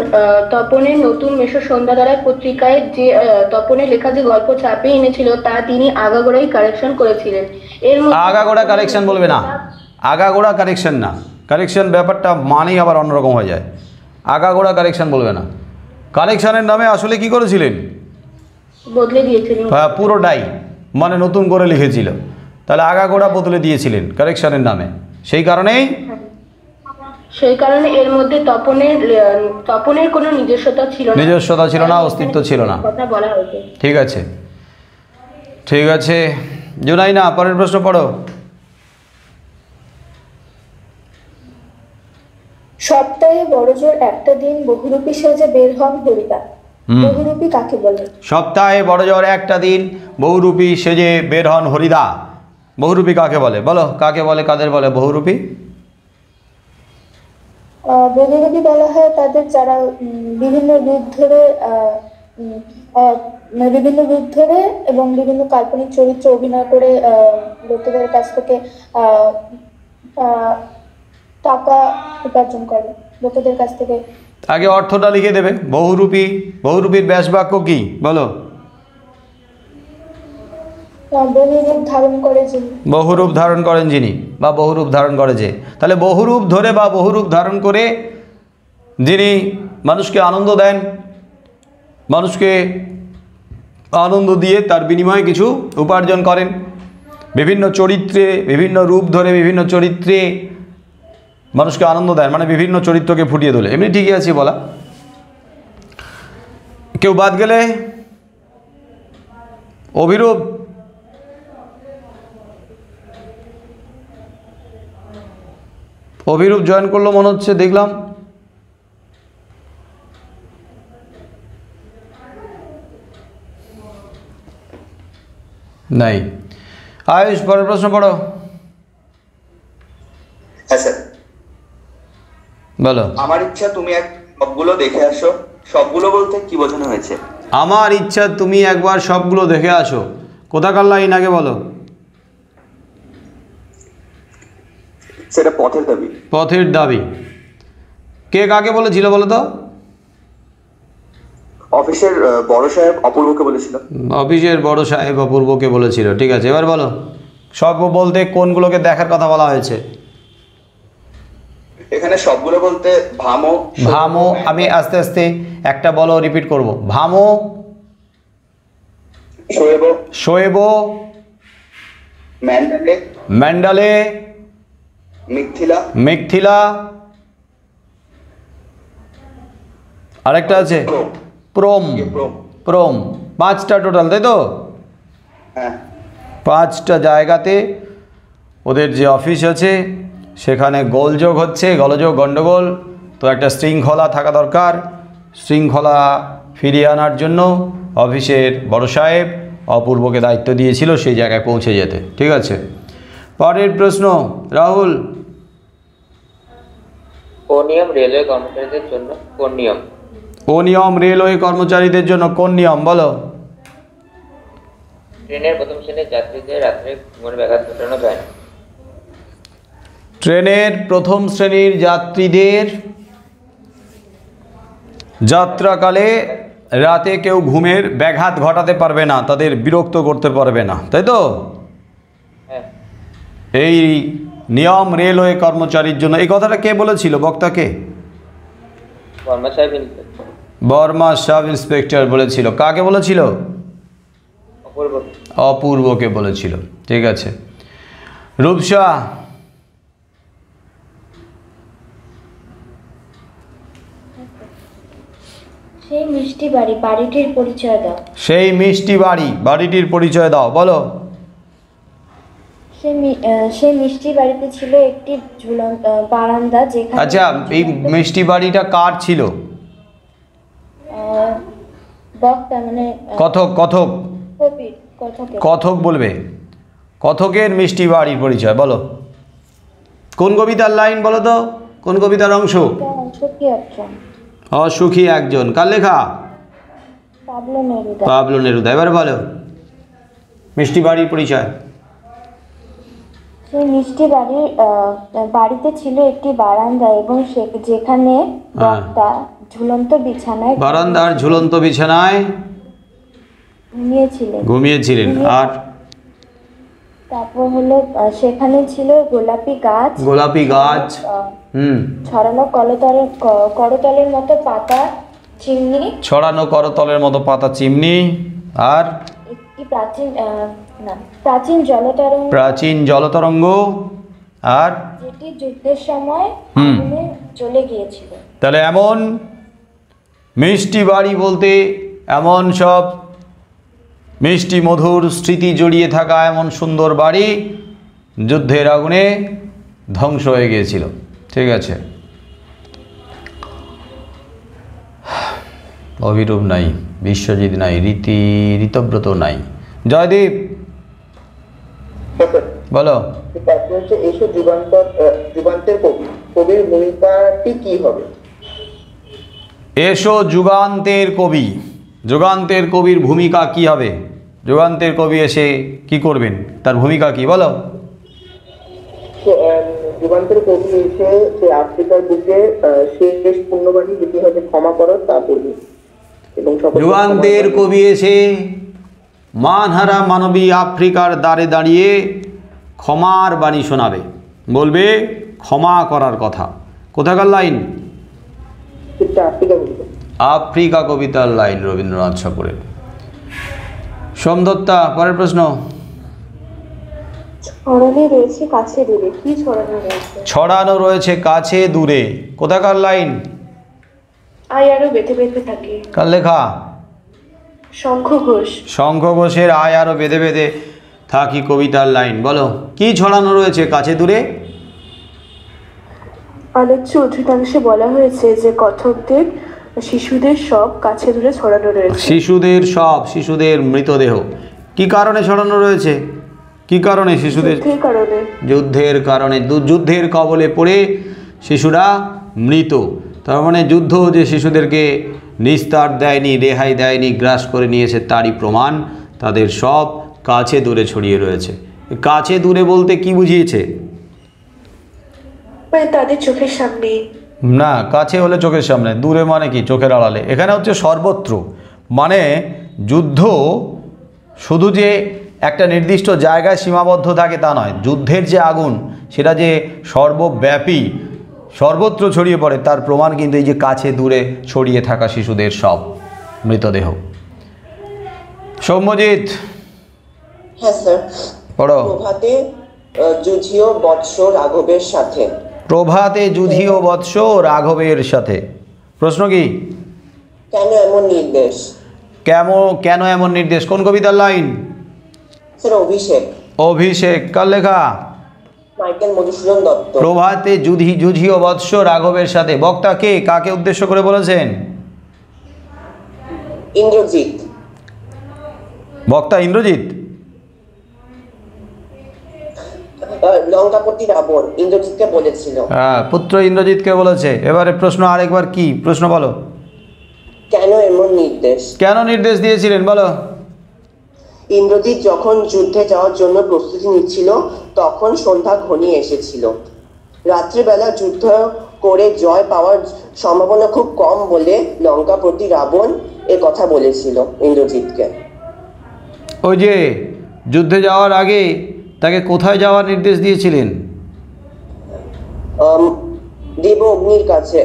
Speaker 3: তপনের নতুন মেশো সন্ধ্যাতারা পত্রিকায় যে তপনের লেখা যে গল্প ছাপে এনেছিল তা তিনি আগাগোড়াই কারেকশন করেছিলেন। এর মধ্যে
Speaker 1: আগাগোড়া কারেকশন বলবে না, আগাগোড়া কারেকশন না, কারেকশন ব্যাপারটা মানেই আবার অন্যরকম হয়ে যায়। আগাগোড়া কারেকশন বলবে না। কারেকশনের নামে আসলে কি করেছিলেন?
Speaker 3: বদলে দিয়েছিলেন।
Speaker 1: হ্যাঁ, পুরোটাই মানে নতুন করে লিখেছিল, তাহলে আগাগোড়া বদলে দিয়েছিলেন কারেকশনের নামে। সেই কারণে
Speaker 3: এর মধ্যে তপনের কোনো নিজস্বতা ছিল না,
Speaker 1: অস্তিত্ব ছিল না।
Speaker 3: কথা বলা হয়েছে।
Speaker 1: ঠিক আছে, ঠিক আছে জুনাইনা, পরের প্রশ্ন পড়ো।
Speaker 6: সপ্তাহে বড়জোর একটা দিন বহুরূপী সেজে বের হন হরিদা, বহুরূপী কাকে বলে?
Speaker 1: সপ্তাহে বড়জোর একটা দিন বহুরূপী সেজে বের হন হরিদা, বহুরূপী কাকে বলে? বলো, কাকে বলে, কাদের বলে বহুরূপী?
Speaker 6: বহুরূপী বলা হয় তাদের যারা বিভিন্ন রূপ ধরে এবং বিভিন্ন কাল্পনিক চরিত্র অভিনয় করে লোকেদের কাছ থেকে টাকা উপার্জন করে, লোকেদের কাছ থেকে।
Speaker 1: আগে অর্থটা লিখে দেবে। বহুরূপীর ব্যাস বাক্য কি বলো?
Speaker 6: বহুরূপ ধারণ করে যিনি।
Speaker 1: বহুরূপ ধারণ করেন যিনি, বা বহুরূপ ধারণ করে যে। তাহলে বহুরূপ ধরে বা বহুরূপ ধারণ করে যিনি মানুষকে আনন্দ দেন, মানুষকে আনন্দ দিয়ে তার বিনিময়ে কিছু উপার্জন করেন, বিভিন্ন চরিত্রে বিভিন্ন রূপ ধরে বিভিন্ন চরিত্রে মানুষকে আনন্দ দেন, মানে বিভিন্ন চরিত্রকে ফুটিয়ে তোলে। এমনি ঠিকই আছে বলা। কেউ বাদ গেলে? অভিরূপ, অভিরূপ জয়েন করলো মনে হচ্ছে, দেখলাম। নাই। আয়ুষ, পরের প্রশ্ন পড়ো।
Speaker 2: হ্যাঁ স্যার।
Speaker 1: বলো।
Speaker 2: আমার ইচ্ছা তুমি সবগুলো দেখে আসো, সবগুলো বলতে কি বোঝানো হয়েছে?
Speaker 1: আমার ইচ্ছা তুমি একবার সবগুলো দেখে আসো, কোথাকার লাইন আগে বলো।
Speaker 2: সেটা পথের দাবি।
Speaker 1: পথের দাবি কে কাকে বলেছিল বলো তো?
Speaker 2: অফিসের বড় সাহেব অপূর্বকে বলেছিল।
Speaker 1: অফিসের বড় সাহেব অপূর্বকে বলেছিল। ঠিক আছে, এবার বলো সর্ব বলতে কোনগুলোকে দেখার কথা বলা হয়েছে?
Speaker 2: এখানে সবগুলো বলতে ভামো,
Speaker 1: ভামো, আমি আস্তে আস্তে একটা বলো রিপিট করব। ভামো,
Speaker 2: শোয়েব,
Speaker 1: শোয়েব,
Speaker 2: ম্যান্ডালে,
Speaker 1: ম্যান্ডালে,
Speaker 2: মিথিলা,
Speaker 1: মিথিলা, আরেকটা আছে প্রোম। প্রোম, 5টা টোটাল, তাই তো?
Speaker 2: হ্যাঁ
Speaker 1: 5টা জায়গাতে ওদের যে অফিস আছে সেখানে গোলযোগ হচ্ছে, গোলযোগ গণ্ডগোল। তো একটা শৃঙ্খলা থাকা দরকার। শৃঙ্খলা ফিরিয়ে আনার জন্য অফিসের বড় সাহেব অপূর্বকে দায়িত্ব দিয়েছিল সেই জায়গায় পৌঁছে যেতে। ঠিক আছে, পরের প্রশ্ন রাহুল।
Speaker 4: অনিয়ম রেলওয়ে কর্মচারীদের জন্য কোন নিয়ম?
Speaker 1: অনিয়ম রেলওয়ে কর্মচারীদের জন্য কোন নিয়ম বলো?
Speaker 4: ট্রেনের প্রথম শ্রেণীর যাত্রীদের রাত্রে ঘুমের ব্যাঘাত ঘটানো যায় না।
Speaker 1: ট্রেনের প্রথম শ্রেণীর যাত্রীদের যাত্রাকালে রাতে কেউ ঘুমের ব্যাঘাত ঘটাতে পারবে না, তাদের বিরক্ত করতে পারবে না, তাই তো?
Speaker 4: হ্যাঁ,
Speaker 1: এই নিয়ম রেলওয়ে কর্মচারীর জন্য। এই কথাটা কে বলেছিল, বক্তাকে?
Speaker 4: বর্মা সাহেব ইন্সপেক্টর।
Speaker 1: বর্মা সাব ইন্সপেক্টর বলেছিল। কাকে বলেছিল?
Speaker 4: অপূর্ব।
Speaker 1: অপূর্বকে বলেছিল। ঠিক আছে, রূপসা।
Speaker 6: সেই মিষ্টি বাড়ি, বাড়িটির পরিচয় দাও।
Speaker 1: সেই মিষ্টি বাড়ি, বাড়িটির পরিচয় দাও, বলো।
Speaker 6: সেই মিষ্টি বাড়িতে ছিল একটি ঝুলন্ত বারান্দা, যেখানে
Speaker 1: আচ্ছা, এই মিষ্টি বাড়িটা কার ছিল?
Speaker 6: বক্তা মানে
Speaker 1: কথক, কথক,
Speaker 6: কবির, কথকের।
Speaker 1: কথক বলবে। কথকের মিষ্টি বাড়ির পরিচয় বলো। কোন কবিতার লাইন বলো তো? কোন কবিতার অংশ?
Speaker 6: সুখী একজন।
Speaker 1: অসুখী একজন, কার লেখা?
Speaker 6: Pablo Neruda.
Speaker 1: Pablo Neruda. এবার বলো মিষ্টি বাড়ির পরিচয়।
Speaker 6: সেই মিষ্টি বাড়িতে ছিল একটি বারান্দা এবং যেখানে বক্তা ঝুলন্ত বিছানায়
Speaker 1: বারান্দার ঝুলন্ত বিছানায় ঘুমিয়েছিলেন। আর
Speaker 6: তারপর হলো সেখানে ছিল গোলাপি গাছ,
Speaker 1: গোলাপি গাছ,
Speaker 6: ছড়ানো করতলের মতো পাতা চিমনি,
Speaker 1: ছড়ানো করতলের মতো পাতা চিমনি, আর
Speaker 6: একটি প্রাচীন জলতরঙ্গ,
Speaker 1: প্রাচীন জলতরঙ্গ, আর
Speaker 6: যেটি যুদ্ধের সময় আগুনে জ্বলে গিয়েছিল।
Speaker 1: তাহলে এমন মিষ্টি বাড়ি বলতে এমন সব মিষ্টি মধুর স্মৃতি জড়িয়ে থাকা এমন সুন্দর বাড়ি যুদ্ধের আগুনে ধ্বংস হয়ে গিয়েছিল। ঠিক আছে, অভিরূপ নাই, বিশ্বজিৎ নাই, ঋতব্রত নাই, জয়দীপ বলো।
Speaker 5: এসো যুগান্তের কবির ভূমিকাটি কি হবে?
Speaker 1: এসো যুগান্তের কবি, যুগান্তের কবির ভূমিকা কি হবে? যুগান্তের কবি এসে কি করবেন, তার ভূমিকা কি বলো?
Speaker 5: যুগান্তের কবি এসে সে আফ্রিকার বুকে শেষ পুণ্যবাণী যেটি হবে ক্ষমা করো তা বলবে।
Speaker 1: যুগান্তের কবি এসে মানহারা মানবী আফ্রিকার দ্বারে দাঁড়িয়ে ক্ষমার বাণী শোনাবে, বলবে ক্ষমা করার কথা। কোথাকার লাইন? আফ্রিকা কবিতার লাইন, রবীন্দ্রনাথ ঠাকুরের। সোমদত্তা, পরের প্রশ্ন।
Speaker 6: ছড়ানো রয়েছে কাছে দূরে, কি ছড়ানো রয়েছে?
Speaker 1: ছড়ানো রয়েছে কাছে দূরে, কোথাকার লাইন?
Speaker 3: আই আরো বেঁধে বেঁধে থাকে।
Speaker 1: কার লেখা?
Speaker 3: শঙ্খ ঘোষ।
Speaker 1: শঙ্খ ঘোষের আয় আরো বেঁধে বেঁধে থাকি কবিতার লাইন। বলো কি ছড়ানো রয়েছে কাছে দূরে?
Speaker 3: আলোচ্য উদ্ধৃতাংশে বলা হয়েছে যে কথকদের শিশুদের সব কাছে দূরে ছড়ানো রয়েছে।
Speaker 1: শিশুদের সব, শিশুদের মৃতদেহ কি কারণে ছড়ানো রয়েছে? কি কারণে শিশুদের? যুদ্ধের কারণে। যুদ্ধের কবলে পড়ে শিশুরা মৃত। তার মানে যুদ্ধ যে শিশুদেরকে নিস্তার দেয়নি, রেহাই দেয়নি, গ্রাস করে নিয়েছে তারই প্রমাণ। তাদের সব কাছে দূরে ছড়িয়ে রয়েছে। কাছে দূরে বলতে কি বুঝিয়েছে?
Speaker 9: মানে তাদের চোখের সামনে।
Speaker 1: না, কাছে হলে চোখের সামনে, দূরে মানে কি চোখের আড়ালে। এখানে হচ্ছে সর্বত্র, মানে যুদ্ধ শুধু যে একটা নির্দিষ্ট জায়গায় সীমাবদ্ধ থাকে তা নয়, যুদ্ধের যে আগুন সেটা যে সর্বব্যাপী সর্বত্র ছড়িয়ে পড়ে তার প্রমাণ কিন্তু এই যে কাছে দূরে ছড়িয়ে থাকা শিশুদের সব মৃতদেহ। সৌম্যজিৎ,
Speaker 7: হ্যাঁ স্যার।
Speaker 1: পড়ো।
Speaker 7: প্রভাতে যুঝিও বৎস রাঘবের সাথে।
Speaker 1: প্রভাতে যুধিও বৎস রাঘবের সাথে। প্রশ্ন কি?
Speaker 7: কেন এমন নির্দেশ?
Speaker 1: কেন এমন নির্দেশ? কোন কবিতার লাইন?
Speaker 7: স্যার অভিষেক।
Speaker 1: অভিষেক। কার লেখা?
Speaker 7: মাইকেল মধুসূদন দত্ত।
Speaker 1: প্রভাতে যুধিও বৎস রাঘবের সাথে। বক্তা কে? কাকে উদ্দেশ্য করে বলেছেন?
Speaker 7: ইন্দ্রজিৎ।
Speaker 1: বক্তা ইন্দ্রজিৎ?
Speaker 7: লঙ্কাপতি রাবণ ইন্দ্রজিৎকে বলেছিল।
Speaker 1: হ্যাঁ, পুত্র ইন্দ্রজিৎকে বলেছে। এবারে প্রশ্ন আরেকবার কি প্রশ্ন বলো?
Speaker 7: কেন এমন নির্দেশ?
Speaker 1: কেন নির্দেশ দিয়েছিলেন বলো?
Speaker 7: ইন্দ্রজিৎ যখন যুদ্ধে যাওয়ার জন্য প্রস্তুতি নিচ্ছিল তখন সন্ধ্যা ঘনিয়ে এসেছিল। রাত্রিবেলা যুদ্ধ করে জয় পাওয়ার সম্ভাবনা খুব কম বলে লঙ্কাপতি রাবণ এ কথা বলেছিল ইন্দ্রজিৎকে।
Speaker 1: ওই যে যুদ্ধে যাওয়ার আগে তাকে কোথায় যাওয়ার নির্দেশ দিয়েছিলেন?
Speaker 7: দেব অগ্নির কাছে,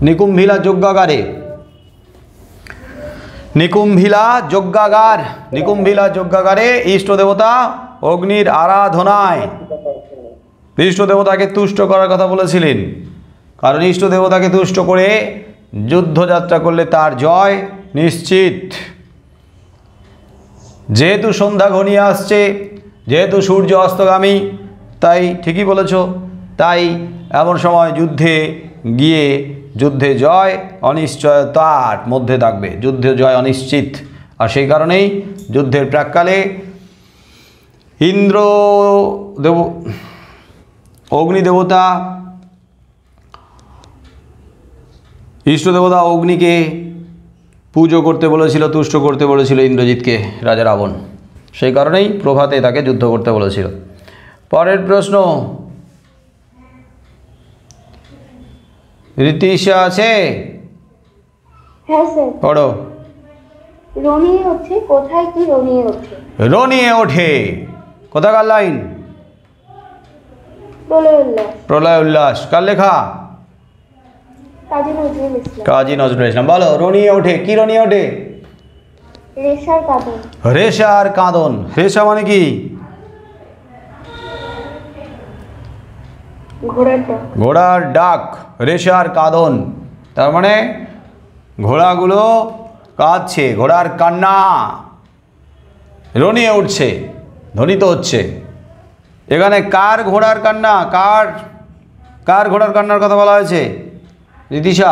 Speaker 1: নিকুম্ভিলা যজ্ঞাগারে। নিকুম্ভিলা যজ্ঞাগারে ইষ্ট দেবতা অগ্নির আরাধনায় ইষ্ট দেবতাকে তুষ্ট করার কথা বলেছিলেন। কারণ ইষ্ট দেবতাকে তুষ্ট করে যুদ্ধযাত্রা করলে তার জয় নিশ্চিত। যেহেতু সন্ধ্যা ঘনিয়ে আসছে, যেহেতু সূর্য অস্তগামী, তাই ঠিকই বলেছ, তাই এমন সময় যুদ্ধে গিয়ে যুদ্ধে জয় অনিশ্চয়তার মধ্যে থাকবে, যুদ্ধে জয় অনিশ্চিত। আর সেই কারণেই যুদ্ধের প্রাক্কালে অগ্নিদেবতা ইষ্টদেবতা অগ্নিকে পুজো করতে বলেছিল, তুষ্ট করতে বলেছিল ইন্দ্রজিৎকে রাজা রাবণ। সেই কারণেই প্রভাতে তাকে যুদ্ধ করতে বলেছিল। পরের প্রশ্ন, রীতিশা আছে?
Speaker 6: হ্যাঁ স্যার।
Speaker 1: পড়ো।
Speaker 6: রনিয়ে ওঠে, কোথায় কি রনিয়ে ওঠে?
Speaker 1: রনিয়ে ওঠে, কোথাকার লাইন? প্রলয় উল্লাস। কার লেখা? কাজী নজরুল ইসলাম। বলো, রনিয়ে ওঠে, কি রনিয়ে ওঠে?
Speaker 6: রেশার কাঁদন।
Speaker 1: রেশার কাঁদন। রেশা মানে কি? ঘোড়ার ডাক। রেশার কাঁদন তার মানে ঘোড়াগুলো কাঁদছে, ঘোড়ার কান্না রনিয়ে উঠছে, ধ্বনিত হচ্ছে। এখানে কার ঘোড়ার কান্না? কার ঘোড়ার কান্নার কথা বলা হয়েছে রীতিশা?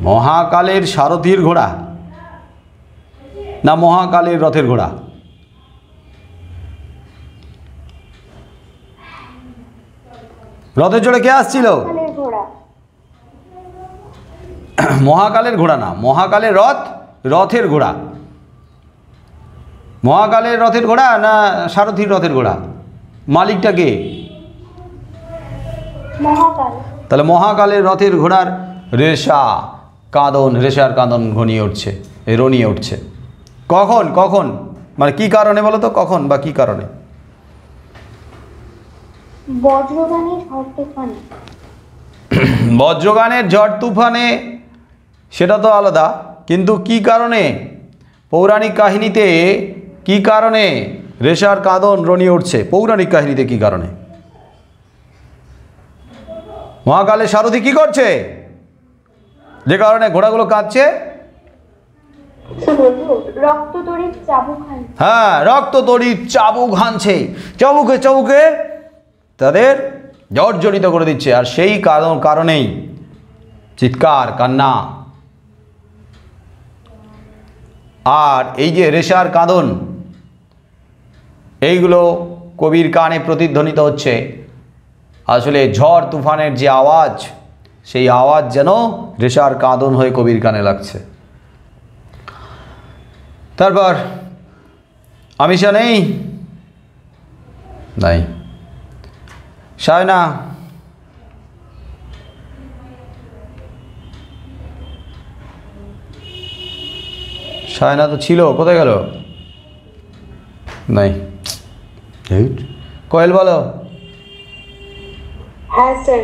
Speaker 1: মহাকালের সারথীর ঘোড়া না মহাকালের রথের ঘোড়া? রথের চড়ে কে আসছিল? মহাকালের ঘোড়া না, মহাকালের রথ, রথের ঘোড়া। মহাকালের রথের ঘোড়া না সারথীর রথের ঘোড়া? মালিকটা কে? তাহলে মহাকালের রথের ঘোড়ার রেশা কাঁদন, রেশার কাঁদন ঘনিয়ে উঠছে, রনিয়ে উঠছে। কখন কখন মানে কি কারণে বলো তো? কখন বা কি কারণে? বজ্রগানের ঝড় তুফানে সেটা তো আলাদা, কিন্তু কি কারণে? পৌরাণিক কাহিনীতে কি কারণে রেশার কাঁদন রনিয়ে উঠছে? পৌরাণিক কাহিনীতে কি কারণে? মহাকালের সারথী কি করছে যে কারণে ঘোড়াগুলো কাঁদছে? হ্যাঁ, রক্ত তড়িৎ চাবুক হানছে, চাবুকে চাবুকে তাদের জর্জরিত করে দিচ্ছে। আর সেই কারণেই চিৎকার কান্না। আর এই যে রেশার কাঁদন, এইগুলো কবির কানে প্রতিধ্বনিত হচ্ছে। আসলে ঝড় তুফানের যে আওয়াজ, সেই আওয়াজ যেন রেশার কাঁদন হয়ে কবির কানে লাগছে। তারপর আমিষা নেই? নাই। সায়না, সায়না তো ছিল, কোথায় গেল? নাই। কোয়েল বলো।
Speaker 6: হ্যাঁ স্যার,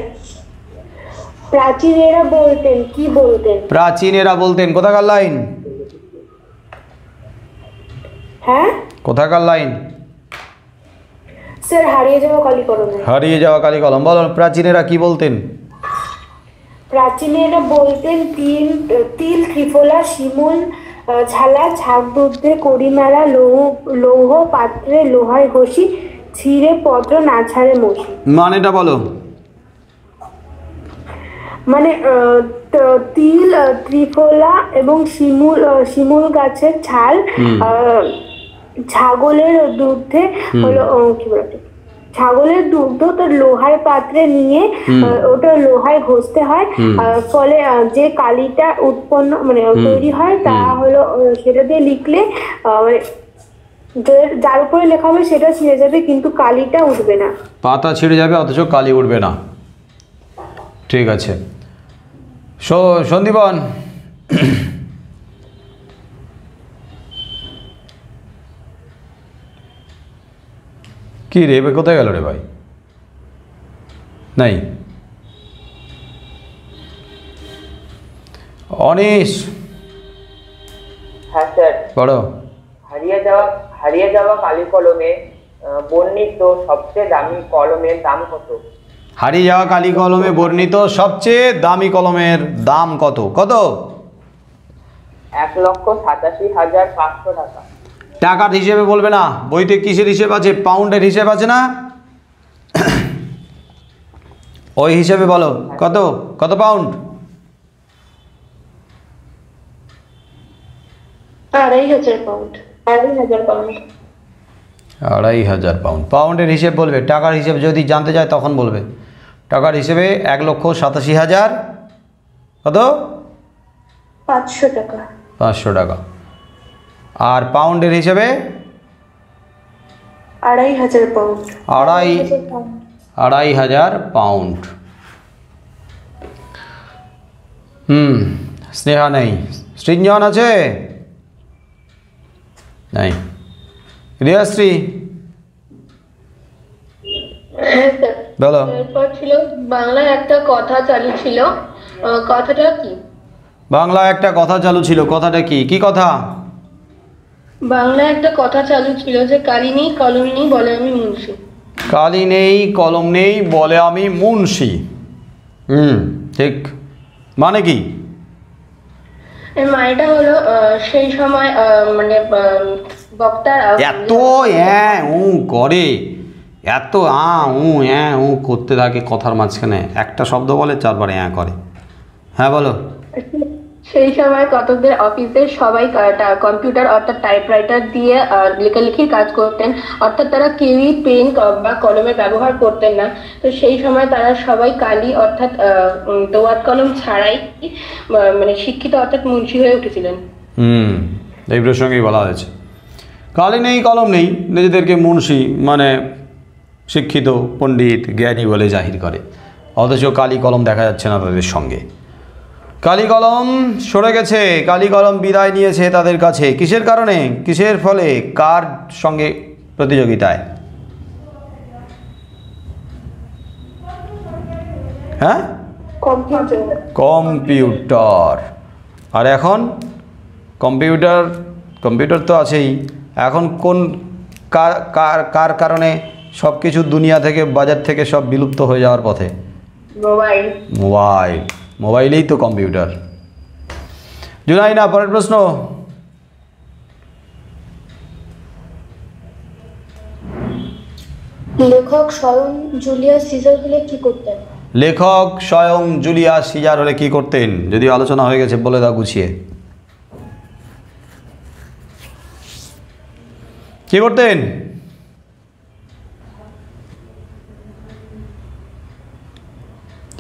Speaker 6: প্রাচীনেরা বলতেন, কি বলতেন?
Speaker 1: প্রাচীনেরা বলতেন, কোথাকার লাইন?
Speaker 6: হ্যাঁ
Speaker 1: কোথাকার লাইন?
Speaker 6: স্যার, হারিয়ে যাওয়া কালীকলমে।
Speaker 1: হারিয়ে যাওয়া কালী কলম। বলো, প্রাচীনেরা কি বলতেন?
Speaker 6: প্রাচীনেরা বলতেন তিল, ত্রিফলা, শিমুল, ঝালা, ঝাঁকদুদ্ধে, কড়িমারা, লৌহ পাত্রে, লোহায় ঘষি, ছিঁড়ে পত্র, না ছাড়ে মসি।
Speaker 1: মানেটা বলো।
Speaker 6: মানে তিল, ত্রিফলা এবং শিমুল গাছের ছাল, ছাগলের দুধে হলো কি বলতে, ছাগলের দুগ্ধ তোর লোহার পাত্রে নিয়ে ওটা লোহায় ঘষতে হয়, ফলে যে কালিটা উৎপন্ন মানে তৈরি হয় তা হলো সেটা দিয়ে লিখলে যার উপরে লেখা হবে সেটা ছিঁড়ে যাবে, কিন্তু কালিটা উঠবে না।
Speaker 1: পাতা ছিঁড়ে যাবে অথচ কালি উঠবে না। ঠিক আছে। সন্দীপন, কি রে, কোথায় গেল রে ভাই? নাই। অনিশ,
Speaker 5: হ্যাঁ স্যার,
Speaker 1: পড়ো।
Speaker 5: হারিয়ে যাওয়া কালী কলমে বর্ণিত সবচেয়ে দামি কলমের দাম কত?
Speaker 1: হারিয়ে যাওয়া কালী কলমে বর্ণিত সবচেয়ে দামি কলমের দাম কত? কত?
Speaker 5: 1,87,500 টাকা।
Speaker 1: টাকার হিসেবে বলবে না, বইতে কিসের হিসেব আছে? পাউন্ডের হিসেব আছে না? ওই হিসেবে বলো, কত কত পাউন্ড?
Speaker 3: 2,500 পাউন্ড। 2,500 পাউন্ড।
Speaker 1: 2,500 পাউন্ড। পাউন্ডের হিসেব বলবে, টাকার হিসেব যদি জানতে চায় তখন বলবে। টাকার হিসেবে 1,87,000 কত?
Speaker 3: 500 টাকা।
Speaker 1: 500 টাকা। আর পাউন্ডের হিসেবে
Speaker 3: 2,500 পাউন্ড।
Speaker 1: 2,500 পাউন্ড। স্নেহা নেই। সৃঞ্জন আছে? নাই। রিয়াশ্রী,
Speaker 3: হ্যাঁ স্যার,
Speaker 1: বলো।
Speaker 3: এরপর ছিল বাংলায় একটা কথা চালু ছিল, কথাটা কি?
Speaker 1: বাংলা একটা কথা চালু ছিল, কথাটা কি? কি কথা?
Speaker 3: বাংলায় একটা কথা চালু ছিল যে কালি নেই কলম নেই বলে আমি মুন্সি।
Speaker 1: কালি নেই কলম নেই বলে আমি মুন্সি। ঠিক। মানে কি?
Speaker 3: এর মানেটা হলো সেই সময় মানে বক্তার
Speaker 1: এত করে, এত করতে থাকে কথার মাঝখানে, একটা শব্দ বলে 4 বার করে। হ্যাঁ বলো।
Speaker 3: সেই সময় কতকদের অফিসের সবাই কম্পিউটার অর্থাৎ টাইপরাইটার দিয়ে লেখালেখির কাজ করতেন, অর্থাৎ তারা কেউই পেন বা কলমের ব্যবহার করতেন না। তো সেই সময় তারা সবাই কালি অর্থাৎ দোয়াত কলম ছাড়াই মানে শিক্ষিত অর্থাৎ মুন্সি হয়ে উঠেছিলেন।
Speaker 1: এই প্রসঙ্গেই বলা হয়েছে কালি নেই কলম নেই, নিজেদেরকে মুন্সি মানে শিক্ষিত পণ্ডিত জ্ঞানী বলে জাহির করে, অথচ কালি কলম দেখা যাচ্ছে না তাদের সঙ্গে। কালি কলম সরে গেছে, কালি কলম বিদায় নিয়েছে তাদের কাছে। কিসের কারণে? কিসের ফলে? কার সঙ্গে প্রতিযোগিতায়? হ্যাঁ, কম্পিউটার। আর এখন কম্পিউটার তো আছেই, এখন কোন কার কারণে সব কিছু দুনিয়া থেকে, বাজার থেকে সব বিলুপ্ত হয়ে যাওয়ার পথে? মোবাইলেই তো কম্পিউটার। জুনাইনা, পরের প্রশ্ন।
Speaker 6: লেখক স্বয়ং জুলিয়াস সিজার হলে কি করতেন?
Speaker 1: লেখক স্বয়ং জুলিয়াস সিজার হলে কি করতেন? যদিও আলোচনা হয়ে গেছে, বলে দাও গুছিয়ে। কি করতেন?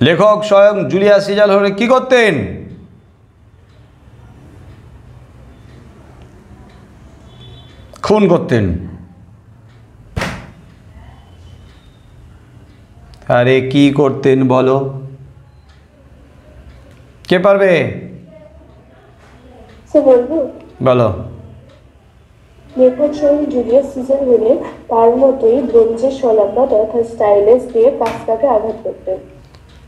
Speaker 1: লেখক স্বয়ং জুলিয়াস সিজার হলে কি করতেন? খুন করতেন। আরে কি করতেন বলো, কে পারবে?
Speaker 6: সে বলবো
Speaker 1: বলো।
Speaker 6: নেপোলিয়ন স্বয়ং জুলিয়াস সিজার হলে তার মতোই ব্রোঞ্জের শলাকা তথা স্টাইলাস দিয়ে কাস্কাকে আঘাত করতেন।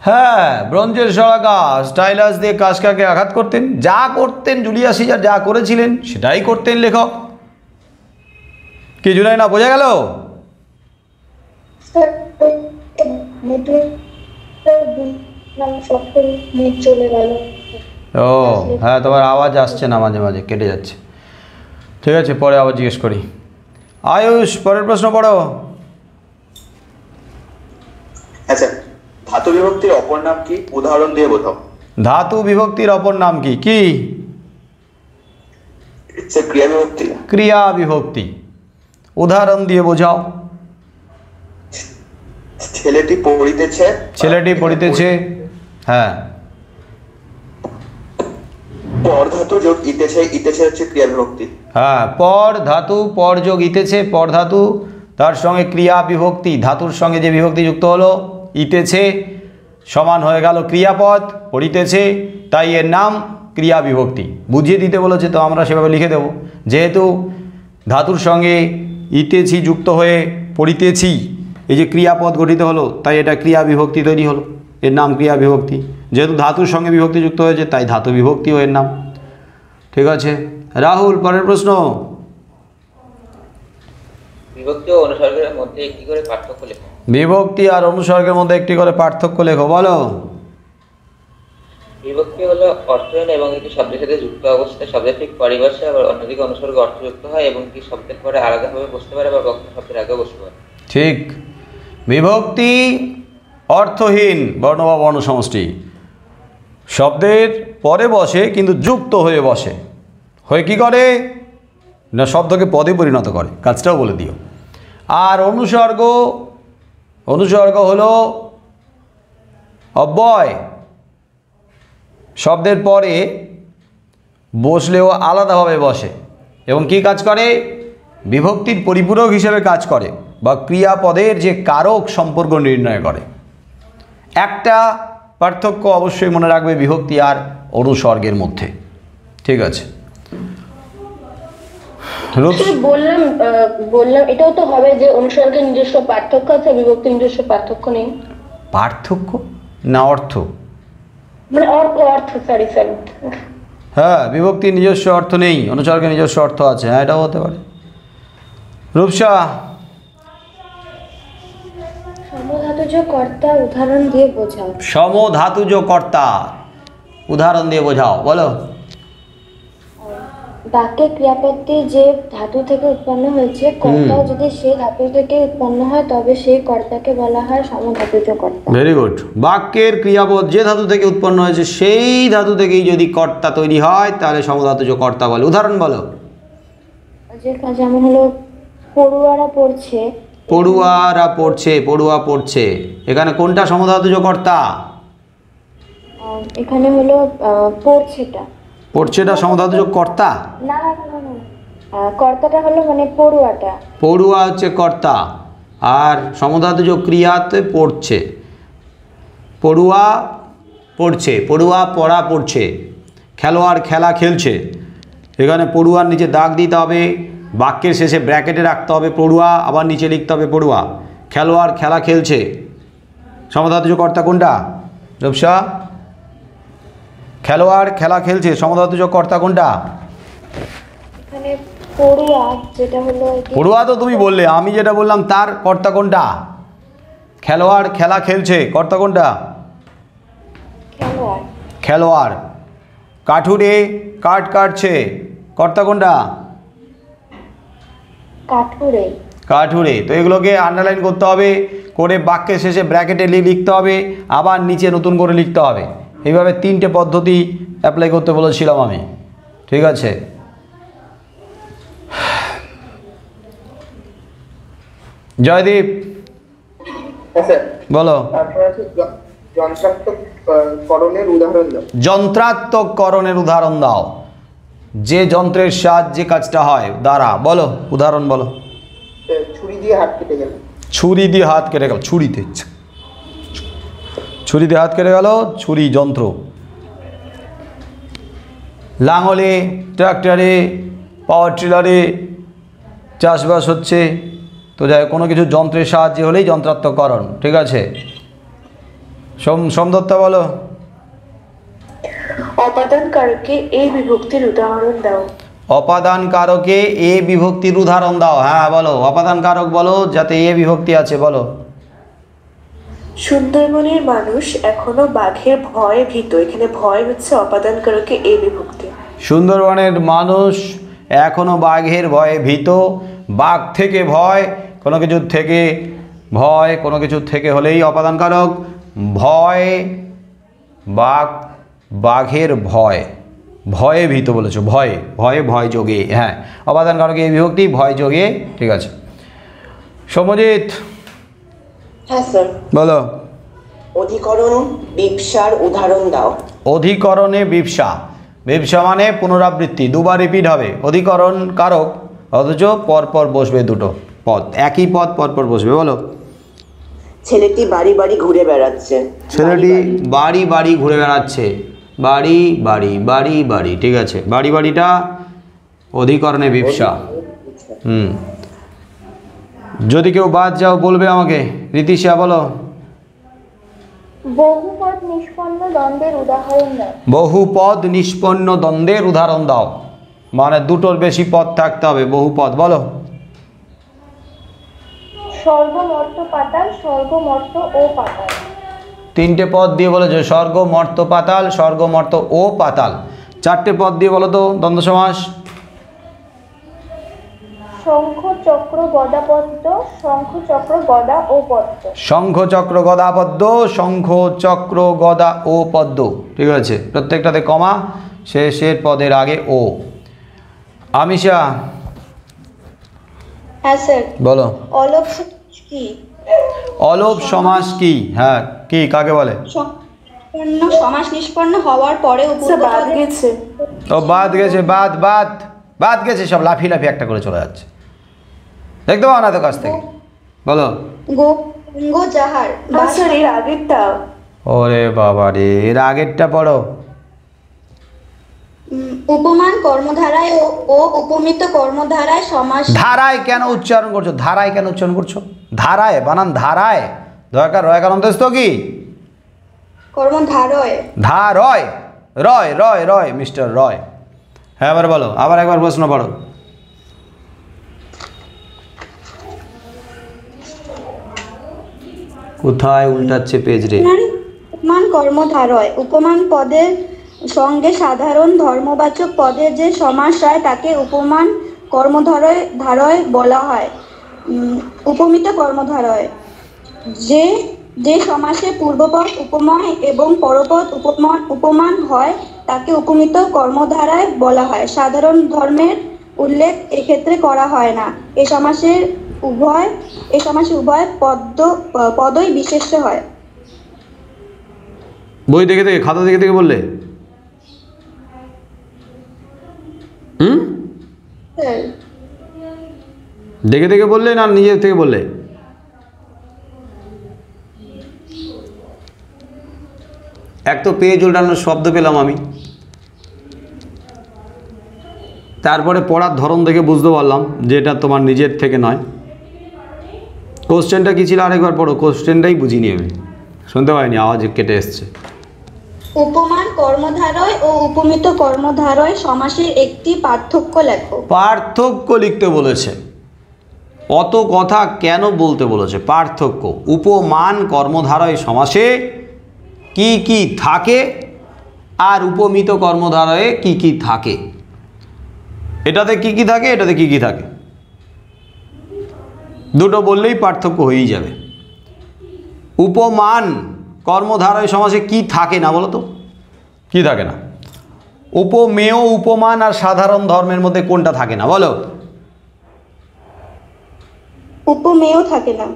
Speaker 1: হ্যাঁ, ব্রোঞ্জের শলাকা স্টাইলাস দিয়ে কাস্কাকে আঘাত করতেন। যা করতেন জুলিয়াস সিজার, যা করেছিলেন সেটাই করতেন লেখক। কি জুলাই না বোঝা গেল?
Speaker 6: চলে গেল।
Speaker 1: ও হ্যাঁ, তোমার আওয়াজ আসছে না, মাঝে মাঝে কেটে যাচ্ছে। ঠিক আছে, পরে আবার জিজ্ঞেস করি। আয়ুষ, পরের প্রশ্ন পড়ো।
Speaker 2: আচ্ছা, ধাতু বিভক্তির অপর নাম কি? উদাহরণ দিয়ে বোঝাও।
Speaker 1: ধাতু বিভক্তির অপর নাম কি? কি?
Speaker 2: ক্রিয়া বিভক্তি।
Speaker 1: ক্রিয়া বিভক্তি। উদাহরণ দিয়ে বোঝাও।
Speaker 2: ছেলেটি পড়িতেছে।
Speaker 1: ছেলেটি পড়িতেছে, হ্যাঁ।
Speaker 2: পর ধাতু যোগ ইতেছে, ইতেছে হচ্ছে ক্রিয়া বিভক্তি।
Speaker 1: হ্যাঁ, পর ধাতু, পর যোগ ইতেছে, পর ধাতু, তার সঙ্গে ক্রিয়া বিভক্তি, ধাতুর সঙ্গে যে বিভক্তি যুক্ত হলো ইতেছে, সমান হয়ে গেল ক্রিয়াপদ, পড়িতেছে, তাই এর নাম ক্রিয়া বিভক্তি। বুঝিয়ে দিতে বলেছে তো আমরা সেভাবে লিখে দেব। যেহেতু ধাতুর সঙ্গে ইতেছি যুক্ত হয়ে পড়িতেছি, এই যে ক্রিয়াপদ গঠিত হলো, তাই এটা ক্রিয়া বিভক্তি তৈরি হলো, এর নাম ক্রিয়া বিভক্তি। যেহেতু ধাতুর সঙ্গে বিভক্তি যুক্ত হয়েছে, তাই ধাতু বিভক্তিও এর নাম। ঠিক আছে রাহুল, পরের প্রশ্ন।
Speaker 4: বিভক্তি ও অনুসর্গের মধ্যে একটি করে পার্থক্য লেখো।
Speaker 1: বিভক্তি আর অনুসর্গের মধ্যে একটি করে পার্থক্য লেখো, বলো।
Speaker 4: বিভক্তি হলো অর্থহীন এবং একটি শব্দের সাথে যুক্ত অবস্থায় শব্দের ঠিক পরিভাষা, আবার অন্যদিকে অনুসর্গ অর্থযুক্ত হয় এবং কি শব্দের পরে আলাদাভাবে বসতে পারে বা কখনো শব্দের আগেও বসতে পারে।
Speaker 1: ঠিক, বিভক্তি অর্থহীন বর্ণ বা বর্ণ সমষ্টি, শব্দের পরে বসে কিন্তু যুক্ত হয়ে বসে, হয়ে কি করে না শব্দকে পদে পরিণত করে, কাজটাও বলে দিও। আর অনুসর্গ, অনুসর্গ হলো অব্যয়, শব্দের পরে বসলেও আলাদাভাবে বসে এবং কি কাজ করে? বিভক্তির পরিপূরক হিসেবে কাজ করে বা ক্রিয়াপদের যে কারক সম্পর্ক নির্ণয় করে। একটা পার্থক্য অবশ্যই মনে রাখবে বিভক্তি আর অনুসর্গের মধ্যে। ঠিক আছে,
Speaker 3: বললাম এটাও তো হবে যে অনুসর্গের নিজস্ব পার্থক্য আছে, বিভক্তির নিজস্ব পার্থক্য নেই।
Speaker 1: পার্থক্য না অর্থ?
Speaker 3: মানে অর্থ, সরি।
Speaker 1: হ্যাঁ, বিভক্তির নিজস্ব অর্থ নেই, অনুসর্গের নিজস্ব অর্থ আছে। হ্যাঁ, এটাও হতে পারে। রূপসা,
Speaker 6: সমধাতুজ কর্তা উদাহরণ দিয়ে বোঝাও।
Speaker 1: সমধাতুজ কর্তা উদাহরণ দিয়ে বোঝাও, বলো।
Speaker 6: বাক্যে ক্রিয়াপদটি যে ধাতু থেকে উৎপন্ন হয়েছে, কর্তাও যদি সেই ধাতু থেকে উৎপন্ন হয়, তবে সেই কর্তাকে বলা হয় সমধাতুজ কর্তা।
Speaker 1: Very good. বাক্যের ক্রিয়াপদ যে ধাতু থেকে উৎপন্ন হয়েছে সেই ধাতু থেকেই যদি কর্তা তৈরি হয় তাহলে সমধাতুজ কর্তা বলে। উদাহরণ বলো।
Speaker 6: যেমন হলো পড়ুয়ারা পড়ছে।
Speaker 1: পড়ুয়ারা পড়ছে, পড়ুয়া পড়ছে, এখানে কোনটা সমধাতুজ কর্তা?
Speaker 6: এখানে হলো পড়ছেটা।
Speaker 1: পড়ছেটা সমধাতুজ কর্তা?
Speaker 6: না, কর্তাটা হলো মানে পড়ুয়াটা।
Speaker 1: পড়ুয়া হচ্ছে কর্তা আর সমধাতুজ ক্রিয়াতে পড়ছে। পড়ুয়া পড়ছে, পড়ুয়া পড়া পড়ছে, খেলোয়াড় খেলা খেলছে। এখানে পড়ুয়ার নিচে দাগ দিতে হবে, বাক্যের শেষে ব্র্যাকেটে রাখতে হবে পড়ুয়া, আবার নিচে লিখতে হবে পড়ুয়া। খেলোয়াড় খেলা খেলছে, সমধাতুজ কর্তা কোনটা? রূপসা, খেলোয়াড় খেলা খেলছে, সমধাতুজ কর্তা কোনটা?
Speaker 6: এখানে পড়ুয়া যেটা হলো,
Speaker 1: পড়ুয়া তো তুমি বললে, আমি যেটা বললাম তার কর্তা কোনটা? খেলোয়াড় খেলা খেলছে, কর্তা কোনটা?
Speaker 6: খেলোয়াড়।
Speaker 1: খেলোয়াড়। কাঠুরে কাঠ কাটছে, কর্তা কোনটা?
Speaker 6: কাঠুরে।
Speaker 1: কাঠুরে। তো এগুলোকে আন্ডারলাইন করতে হবে, করে বাক্যের শেষে ব্র্যাকেটে লিখতে হবে, আবার নিচে নতুন করে লিখতে হবে। এইভাবে তিনটে পদ্ধতি অ্যাপ্লাই করতে বলেছিলাম আমি। ঠিক আছে, জয়দীপ বলো।
Speaker 5: যন্ত্রাত্মককরণের উদাহরণ দাও।
Speaker 1: যন্ত্রাত্মককরণের উদাহরণ দাও। যে যন্ত্রের সাহায্যে কাজটা হয় দ্বারা, বলো উদাহরণ বলো।
Speaker 5: ছুরি দিয়ে হাত কেটে গেল।
Speaker 1: ছুরি দিয়ে হাত কেটে গেল, ছুরিতে ছুরিতে হাত কেটে গেল, ছুরি যন্ত্র। লাঙলে, ট্রাক্টরে, পাওয়ার টিলারে চাষবাস হচ্ছে, তো যাই কোনো কিছু যন্ত্রের সাহায্যে হলেই যন্ত্রাত্মকরণ। ঠিক আছে, সোমদত্তা বলো।
Speaker 6: অপাদান কারকে এই বিভক্তির উদাহরণ দাও।
Speaker 1: অপাদান কারকে এ বিভক্তির উদাহরণ দাও। হ্যাঁ বলো, অপাদান কারক বলো যাতে এ বিভক্তি আছে, বলো।
Speaker 6: সুন্দরবনের মানুষ এখনো বাঘের ভয়ে ভীত। এখানে ভয় হচ্ছে অপাদান কারকে এই বিভক্তি।
Speaker 1: সুন্দরবনের মানুষ এখনো বাঘের ভয়ে ভীত। বাঘ থেকে ভয়, কোনো কিছুর থেকে ভয়, কোনো কিছুর থেকে হলেই অপাদান কারক। ভয়, বাঘ, বাঘের ভয়, ভয়ে ভীত বলেছো, ভয়ে, ভয়ে, ভয় যোগে। হ্যাঁ, অপাদান কারকে এই বিভক্তি, ভয় যোগে। ঠিক আছে, সমজিৎ
Speaker 7: হ্যাঁ স্যার।
Speaker 1: বলো।
Speaker 7: অধিকরণ বিপসার উদাহরণ দাও।
Speaker 1: অধিকরণে বিপসা, বিপসা মানে পুনরাবৃত্তি, দুবার রিপিট হবে। অধিকরণ কারক অথচ পরপর বসবে দুটো পদ, একই পদ পরপর বসবে, বলো।
Speaker 7: ছেলেটি বাড়ি বাড়ি ঘুরে বেড়াচ্ছে।
Speaker 1: ছেলেটি বাড়ি বাড়ি ঘুরে বেড়াচ্ছে, বাড়ি বাড়ি, বাড়ি বাড়ি। ঠিক আছে, বাড়ি বাড়িটা অধিকরণে বিপসা। যদি কেউ বাদ যাও বলবে আমাকে। রীতিশা বলো।
Speaker 3: বহুপদ নিষ্পন্ন দ্বন্দ্বের উদাহরণ দাও।
Speaker 1: বহুপদ নিষ্পন্ন দ্বন্দ্বের উদাহরণ দাও, মানে দুটোর বেশি পদ থাকতে হবে। বহুপদ বলো।
Speaker 3: স্বর্গ মর্ত পাতাল, স্বর্গ মর্ত ও পাতাল।
Speaker 1: তিনটে পদ দিয়ে বলেছো, স্বর্গ মর্ত পাতাল, স্বর্গ মর্ত ও পাতাল। চারটে পদ দিয়ে বলো তো দ্বন্দ্ব সমাস।
Speaker 3: শঙ্খ চক্র গদা পদ্ম, শঙ্খ চক্র গদা ও পদ্ম।
Speaker 1: শঙ্খ চক্র গদা পদ্ম, শঙ্খ চক্র গদা ও পদ্ম। ঠিক আছে, প্রত্যেকটাতে কমা, শেষের পদের আগে ও। আমিষা
Speaker 3: হ্যাঁ স্যার।
Speaker 1: বলো।
Speaker 3: অলোপ সমাস কি?
Speaker 1: অলোপ সমাস কি? হ্যাঁ, কি কাকে বলে?
Speaker 3: সমাস নিষ্পন্ন হওয়ার পরে
Speaker 6: বাদ গেছে।
Speaker 1: ও বাদ গেছে, বাদ বাদ বাদ গেছে, সব লাফিয়ে লাফিয়ে একটা করে চলে যাচ্ছে, দেখতে পাও না তো কাছ থেকে। বলো।
Speaker 3: গো যাহার।
Speaker 6: স্যার এর আগেরটা।
Speaker 1: ওরে বাবা রে, এর আগেরটা পড়ো।
Speaker 3: উপমান কর্মধারায় ও উপমিত কর্মধারায় সমাস।
Speaker 1: ধারায় কেন উচ্চারণ করছো? ধারায় কেন উচ্চারণ করছো? ধারায় বানান ধারায়, দরকার রয়কার অন্তস্থ কি
Speaker 3: কর্মধারয়।
Speaker 1: ধারয়, রয় রয় রয়, মিস্টার রয়। হ্যাঁ এবার বলো, আবার একবার প্রশ্ন পড়ো। কোথায় উল্টাচ্ছে পেজ রে?
Speaker 3: উপমান কর্মধারয়, উপমান পদের সঙ্গে সাধারণ ধর্মবাচক পদের যে সমাস হয় তাকে উপমান কর্মধারয় ধারয় বলা হয়। উপমিত কর্মধারয়, যে যে সমাসে পূর্বপদ উপময় এবং পরপদ উপমান হয় তাকে উপমিত কর্মধারায় বলা হয়। সাধারণ ধর্মের উল্লেখ এক্ষেত্রে করা হয় না। এ সমাসে উভয় পদই বিশেষ্য হয়।
Speaker 1: বই দেখে দেখে, খাতা দেখে দেখে বললে? দেখে দেখে বললে না নিজের থেকে বললে? এক তো পেজ উল্টানোর শব্দ পেলাম আমি, তারপরে পড়ার ধরন দেখে বুঝতে পারলাম যে এটা তোমার নিজের থেকে নয়। কোশ্চেনটা কী ছিল আরেকবার পড়ো, কোশ্চেনটাই বুঝিনি আমি, শুনতে পাইনি, আওয়াজ কেটে এসছে।
Speaker 3: উপমান কর্মধারয় ও উপমিত কর্মধারয় সমাসের একটি পার্থক্য লেখো।
Speaker 1: পার্থক্য লিখতে বলেছে, অত কথা কেন বলতে বলেছে? পার্থক্য। উপমান কর্মধারয় সমাসে কি কি থাকে আর উপমিত কর্মধারয়ে কি কি থাকে। এটাতে কি কি থাকে, এটাতে কি কি থাকে, দুটো বললেই পার্থক্য হয়েই যাবে। উপমান কর্মধারয় সমাসে কি থাকে না বলো তো? কি থাকে না? উপমেয়, উপমান আর সাধারণ ধর্মের মধ্যে কোনটা থাকে না বলো?
Speaker 3: উপমেয় থাকে না।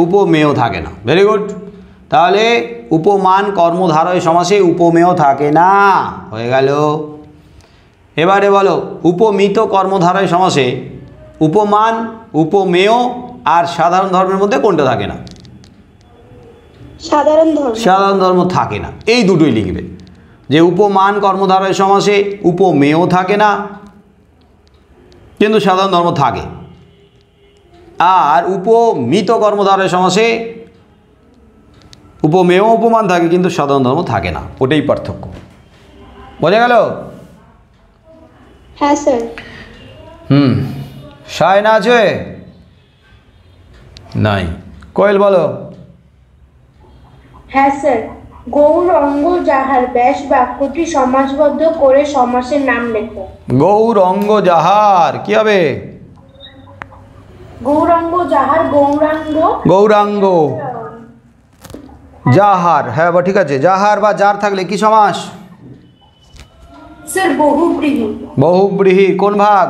Speaker 1: উপমেয় থাকে না, ভেরি গুড। তাহলে উপমান কর্মধারয় সমাসে উপমেয় থাকে না, হয়ে গেল। এবারে বলো উপমিত কর্মধারয় সমাসে উপমান, উপমেয় আর সাধারণ ধর্মের মধ্যে কোনটা থাকে না?
Speaker 6: সাধারণ ধর্ম।
Speaker 1: সাধারণ ধর্ম থাকে না, এই দুটোই লিখবে। যে উপমান কর্মধারয় সমাসে উপমেয় থাকে না, কিন্তু সাধারণ ধর্ম থাকে। আর উপমিত কর্মধারয় সমাসে উপমেয় উপমান থাকে, কিন্তু সাধারণ ধর্ম থাকে না। ওটাই পার্থক্য। বোঝা গেল?
Speaker 6: হ্যাঁ স্যার।
Speaker 1: সায় না আছে? নাই। কোয়েল বলো।
Speaker 6: হ্যাঁ স্যার, গৌরঙ্গ যাহার ব্যাস বাক্যটি সমাসবদ্ধ করে সমাসের নাম লেখো।
Speaker 1: গৌরঙ্গ যাহার কি হবে?
Speaker 6: গৌরাঙ্গ যাহার, গৌরাঙ্গ
Speaker 1: গৌরাঙ্গ যাহার, হ্যাঁ বা ঠিক আছে। যাহার বা যার থাকলে কি সমাস?
Speaker 6: স্যার বহুব্রীহি।
Speaker 1: বহুব্রীহি। কোন ভাগ?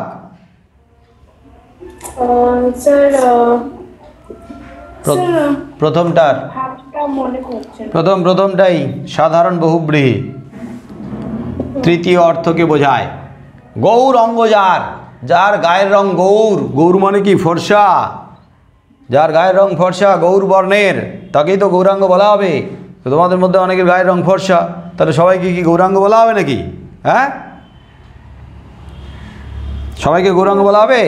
Speaker 6: স্যার
Speaker 1: প্রথমটার।
Speaker 6: ভাবটা মনে করছেন।
Speaker 1: প্রথমটাই সাধারণ বহুব্রীহি। তৃতীয় অর্থকে বোঝায়। গৌরঙ্গ যার, যার গায়ের রং গৌর। গৌর মানে কি? ফর্সা। যার গায়ের রং ফর্সা, গৌর বর্ণের, তাকেই তো গৌরাঙ্গ বলা হবে। তো তোমাদের মধ্যে অনেকের গায়ের রং ফর্সা, তাহলে সবাইকে কি গৌরাঙ্গ বলা হবে নাকি? হ্যাঁ, সবাইকে গৌরাঙ্গ বলা হবে?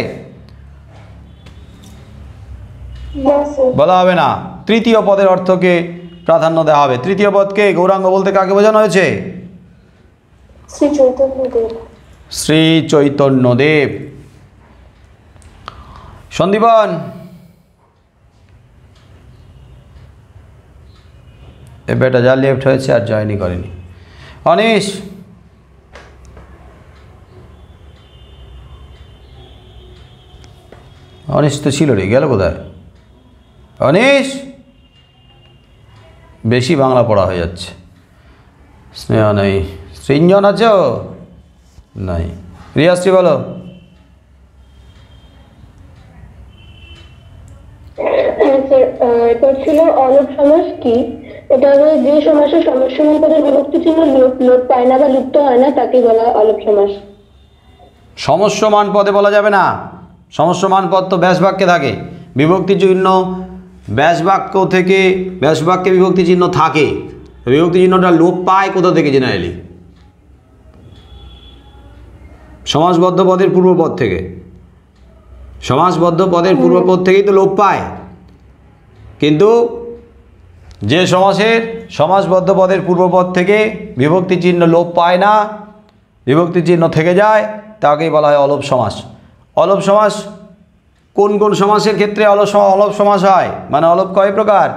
Speaker 1: বলা হবে না। তৃতীয় পদের অর্থকে প্রাধান্য দেওয়া হবে। তৃতীয় পদকে গৌরাঙ্গ বলতে কাকে বোঝানো হয়েছে?
Speaker 6: শ্রী চৈতন্যদেব।
Speaker 1: শ্রী চৈতন্যদেব। সন্দীপন, এ বেটা যা লেফট হয়েছে আর জয়েনই করেনি। অনিশ, অনিশ তো ছিল রে, গেল কোথায়? অনিশ, বেশি বাংলা পড়া হয়ে যাচ্ছে। স্নেহা নেই। সৃঞ্জন আছো? নাই। রিয়াশ্রী বলো।
Speaker 3: এরপর ছিল অলোপ সমাস কি? এটা হলো যে সমাসে সমস্যমান পদের বিভক্তি চিহ্ন লোপ পায় না বা লুপ্ত হয় না, তাকে বলা হয় অলোপ সমাস।
Speaker 1: সমস্যমান পদে বলা যাবে না। সমস্যমান পদ তো ব্যাস বাক্যে থাকে। বিভক্তি চিহ্ন ব্যাস বাক্য থেকে, ব্যাস বাক্যে বিভক্তি চিহ্ন থাকে। বিভক্তি চিহ্নটা লোপ পায় কোথা থেকে? জেনারেলি সমাসবদ্ধ পদের পূর্বপদ থেকে। সমাসবদ্ধ পদের পূর্বপদ থেকেই তো লোপ পায়। কিন্তু যে সমাসের সমাসবদ্ধ পদের পূর্বপদ থেকে বিভক্তি চিহ্ন লোপ পায় না, বিভক্তি চিহ্ন থেকে যায়, তাকেই বলা হয় অলোপ সমাস। অলোপ সমাস কোন কোন সমাসের ক্ষেত্রে অলোপ সমাস হয়? মানে অলোপ কয় প্রকার?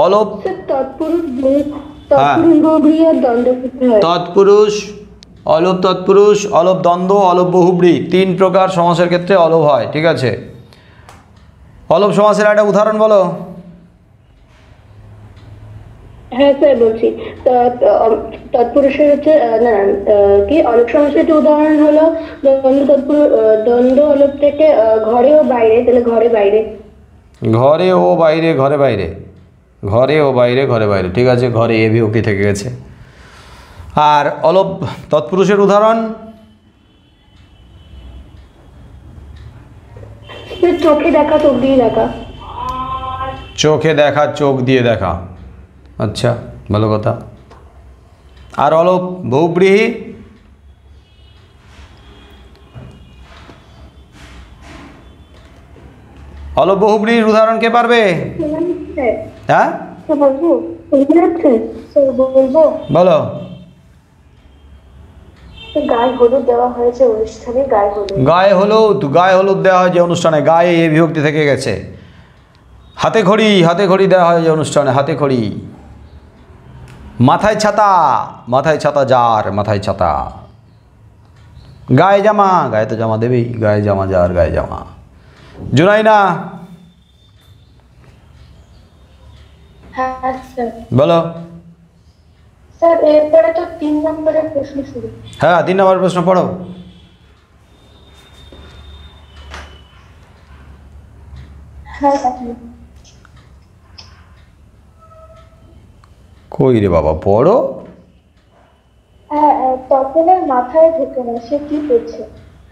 Speaker 1: অলোপ তৎপুরুষ, অলোপ তৎপুরুষ, অলোপ দ্বন্দ্ব, অলোপ বহুব্রী, 3 প্রকার সমাসের ক্ষেত্রে অলোপ হয়। ঠিক আছে, অলোপ সমাসের একটা উদাহরণ বলো।
Speaker 3: হ্যাঁ স্যার বলছি। তৎপুরুষের হচ্ছে কি অলোপ সমাসের একটা উদাহরণ হলো দ্বন্দ্ব অলোপ থেকে ঘরে ও বাইরে, তাহলে ঘরে বাইরে।
Speaker 1: ঘরে ও বাইরে, ঘরে বাইরে, ঘরে ও বাইরে, ঘরে বাইরে। ঠিক আছে, ঘরে এ বিভক্তি থেকে গেছে। আর অলোপ তৎপুরুষের উদাহরণ?
Speaker 3: চোখে দেখা, চোখ দিয়ে দেখা।
Speaker 1: চোখে দেখা, চোখ দিয়ে দেখা। আচ্ছা, ভালো কথা। আর অলোপ বহুব্রীহি? অলোপ বহুব্রীহির উদাহরণ কে পারবে? হ্যাঁ বলো।
Speaker 6: গায়ে হলুদ দেওয়া হয়েছে অনুষ্ঠানে। গায়ে হলুদ,
Speaker 1: গায়ে হলুদ, গায়ে হলুদ দেওয়া হয় যে অনুষ্ঠানে, গায়ে এ বিভক্তি থেকে গেছে। হাতে খড়ি, হাতে খড়ি দেওয়া হয় যে অনুষ্ঠানে, হাতে খড়ি। মাথায় ছাতা, মাথায় ছাতা যার, মাথায় ছাতা। গায়ে জামা, গায়ে তো জামা দেবেই, গায়ে জামা যার, গায়ে জামা। জুনাইনা
Speaker 6: হ্যাঁ স্যার
Speaker 1: বলো।
Speaker 6: স্যার এরপরে তো 3 নম্বরের প্রশ্ন শুরু।
Speaker 1: হ্যাঁ, 3 নম্বর প্রশ্ন পড়ো।
Speaker 6: হ্যাঁ
Speaker 1: কই রে বাবা, পড়ো।
Speaker 6: হ্যাঁ, তপনের মাথায় ঢোকে না, সে কি করছে?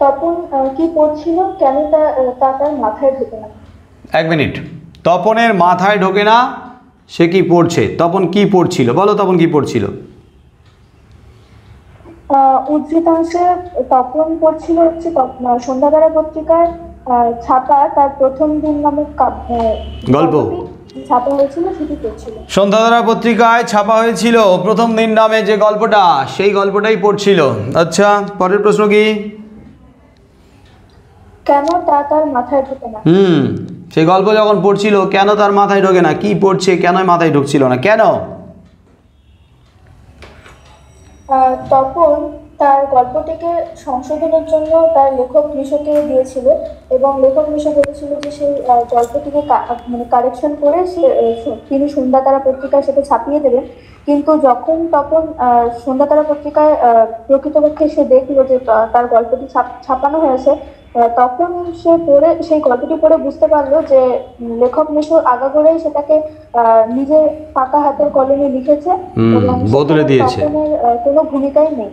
Speaker 6: তপন কি করছিল, কেন তা তার মাথায় ঢোকে না?
Speaker 1: এক মিনিট। তপনের মাথায় ঢোকে না সে কি পড়ছে, তপন কি পড়ছিল বলো, তপন কি পড়ছিল?
Speaker 6: উদ্ধৃতাংশে তপন পড়ছিল হচ্ছে সন্ধ্যাতারা পত্রিকার ছাপা তার প্রথম দিন নামক
Speaker 1: গল্প
Speaker 6: ছাপা হয়েছিল সেটি পড়ছিল।
Speaker 1: সন্ধ্যাতারা পত্রিকায় ছাপা হয়েছিল প্রথম দিন নামে যে গল্পটা, সেই গল্পটাই পড়ছিল। আচ্ছা, পরের প্রশ্ন কি?
Speaker 6: কেন তা তার মাথায় ঢোকে না?
Speaker 1: সেই গল্প যখন পড়ছিল কেন তার মাথায় ঢোকে না, কি পড়ছে কেন মাথায় ঢুকছিল না, কেন?
Speaker 6: তপন তার গল্পটিকে সংশোধনের জন্য তার লেখক মিশকে দিয়েছিল এবং লেখক মিশক বলেছিল যে সেই গল্পটিকে মানে কারেকশন করে তিনি সন্ধ্যাতারা পত্রিকায় সেটা ছাপিয়ে দেবেন। কিন্তু যখন তপন সন্ধ্যাতারা পত্রিকায় প্রকৃতপক্ষে সে দেখলো যে তার গল্পটি ছাপানো হয়েছে, তখন সে পড়ে সেই গল্পটি পড়ে বুঝতে পারলো যে লেখক মিশর আগাগোড়াই সেটাকে নিজের পাকা হাতের কলমে লিখেছে এবং
Speaker 1: বদলে দিয়েছে,
Speaker 6: কোনো ভূমিকাই নেই।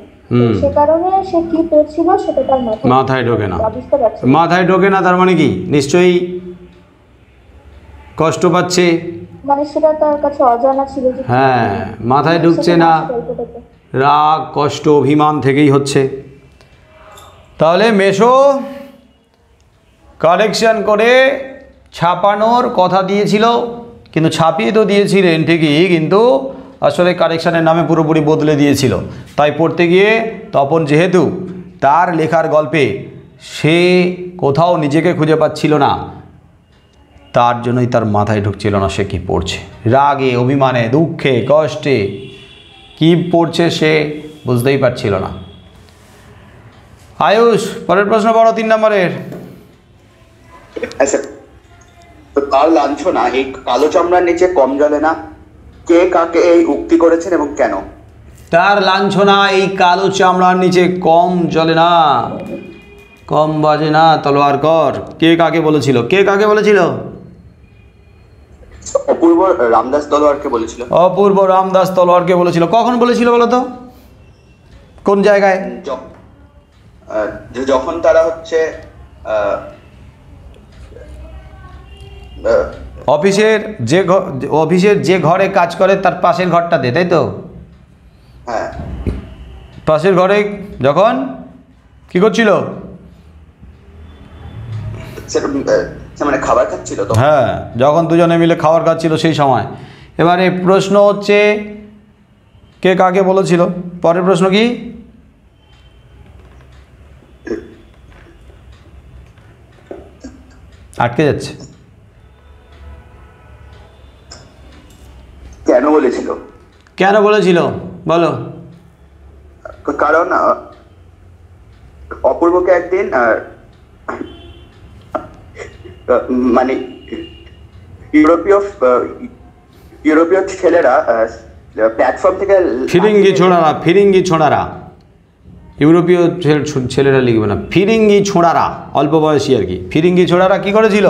Speaker 6: সে কারণে সে কি পড়ছিল সেটা তার
Speaker 1: মাথায় ঢোকে না।
Speaker 6: বুঝতে পারছে
Speaker 1: মাথায় ঢোকে না তার মানে কি? নিশ্চয়ই কষ্ট পাচ্ছে,
Speaker 6: মানে সেটা তার কাছে অজানা ছিল যে
Speaker 1: হ্যাঁ মাথায় ঢুকছে না, রাগ কষ্ট অভিমান থেকেই হচ্ছে। তাহলে মেশো কারেকশন করে ছাপানোর কথা দিয়েছিল, কিন্তু ছাপিয়ে তো দিয়েছিলেন ঠিকই, কিন্তু আসলে কারেকশানের নামে পুরোপুরি বদলে দিয়েছিল। তাই পড়তে গিয়ে তপন যেহেতু তার লেখার গল্পে সে কোথাও নিজেকে খুঁজে পাচ্ছিল না, তার জন্যই তার মাথায় ঢুকছিল না সে কি পড়ছে। রাগে অভিমানে দুঃখে কষ্টে কি পড়ছে সে বুঝতেই পারছিল না। আয়ুষ, পরের প্রশ্ন পড়ো 3 নম্বরের।
Speaker 2: আচ্ছা, তো তার লাঞ্ছনা এই কালো চামড়ার নিচে কম জ্বলে না, কে কাকে এই উক্তি করেছেন এবং কেন?
Speaker 1: তার লাঞ্ছনা এই কালো চামড়ার নিচে কম জ্বলে না, কম বাজে না, তলোয়ার কর। কে কাকে বলেছিল, কে কাকে বলেছিল?
Speaker 2: অপূর্ব রামদাস তলোয়ারকে বলেছিল।
Speaker 1: অপূর্ব রামদাস তলোয়ারকে বলেছিল। কখন বলেছিল বলো তো, কোন জায়গায়?
Speaker 2: যখন তারা হচ্ছে
Speaker 1: অফিসের যে ঘরে কাজ করে তার পাশের ঘরটাতে, তাই তো?
Speaker 2: হ্যাঁ,
Speaker 1: পাশের ঘরে যখন কি করছিল,
Speaker 2: মানে খাবার খাচ্ছিল তো।
Speaker 1: হ্যাঁ, যখন দুজনে মিলে খাবার খাচ্ছিল সেই সময়। এবারে প্রশ্ন হচ্ছে কে কাকে বলেছিল। পরের প্রশ্ন কি? আটকে যাচ্ছে।
Speaker 2: কেন বলেছিল?
Speaker 1: কেন বলেছিল বলো।
Speaker 2: কারণ অপূর্বকে একদিন মানে ইউরোপীয় ছেলেরা প্ল্যাটফর্ম থেকে
Speaker 1: ফিরিঙ্গি ছোঁড়ারা ইউরোপীয় ছেলেরা লিখবে না, ফিরিঙ্গি ছোঁড়ারা, অল্প বয়সী আর কি। ফিরিঙ্গি ছোঁড়ারা কি করেছিল?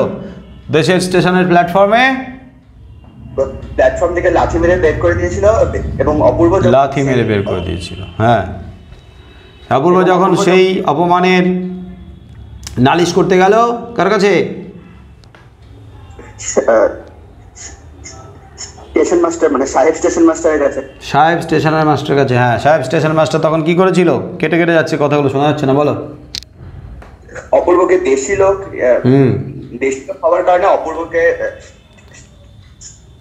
Speaker 1: দেশের স্টেশনের প্ল্যাটফর্ম
Speaker 2: থেকে লাথি মেরে বের করে দিয়েছিল এবং অপূর্ব
Speaker 1: লাথি মেরে বের করে দিয়েছিল। হ্যাঁ, অপূর্ব যখন সেই অপমানের নালিশ করতে গেল কার কাছে?
Speaker 2: স্টেশন মাস্টার, মানে সাহেব স্টেশন মাস্টারের কাছে।
Speaker 1: সাহেব স্টেশনের মাস্টার কাছে। হ্যাঁ, সাহেব স্টেশন মাস্টার তখন কি করেছিল? কেটে কেটে যাচ্ছে, কথাগুলো শোনা যাচ্ছে না, বলো।
Speaker 2: অপূর্বকে দেশি লোক হওয়ার কারণে অপূর্বকে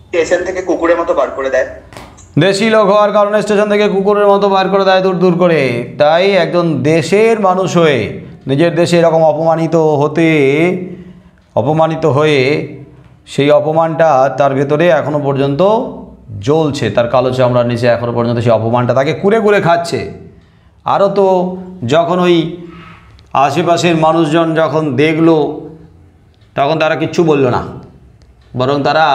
Speaker 2: স্টেশন থেকে কুকুরের মতো বার করে দেয়।
Speaker 1: দেশি লোক হওয়ার কারণে স্টেশন থেকে কুকুরের মতো বার করে দেয়, দূর দূর করে। তাই একজন দেশের মানুষ হয়ে, নিজের দেশে এরকম অপমানিত হয়ে সেই অপমানটা তার ভেতরে এখনো পর্যন্ত জ্বলছে, তার কালো চামড়ার নিচে এখনো পর্যন্ত সেই অপমানটা তাকে কুরে কুরে খাচ্ছে। আরও তো যখন ওই আশেপাশের মানুষজন যখন দেখলো তখন তারা কিচ্ছু বলল না, বরং তারা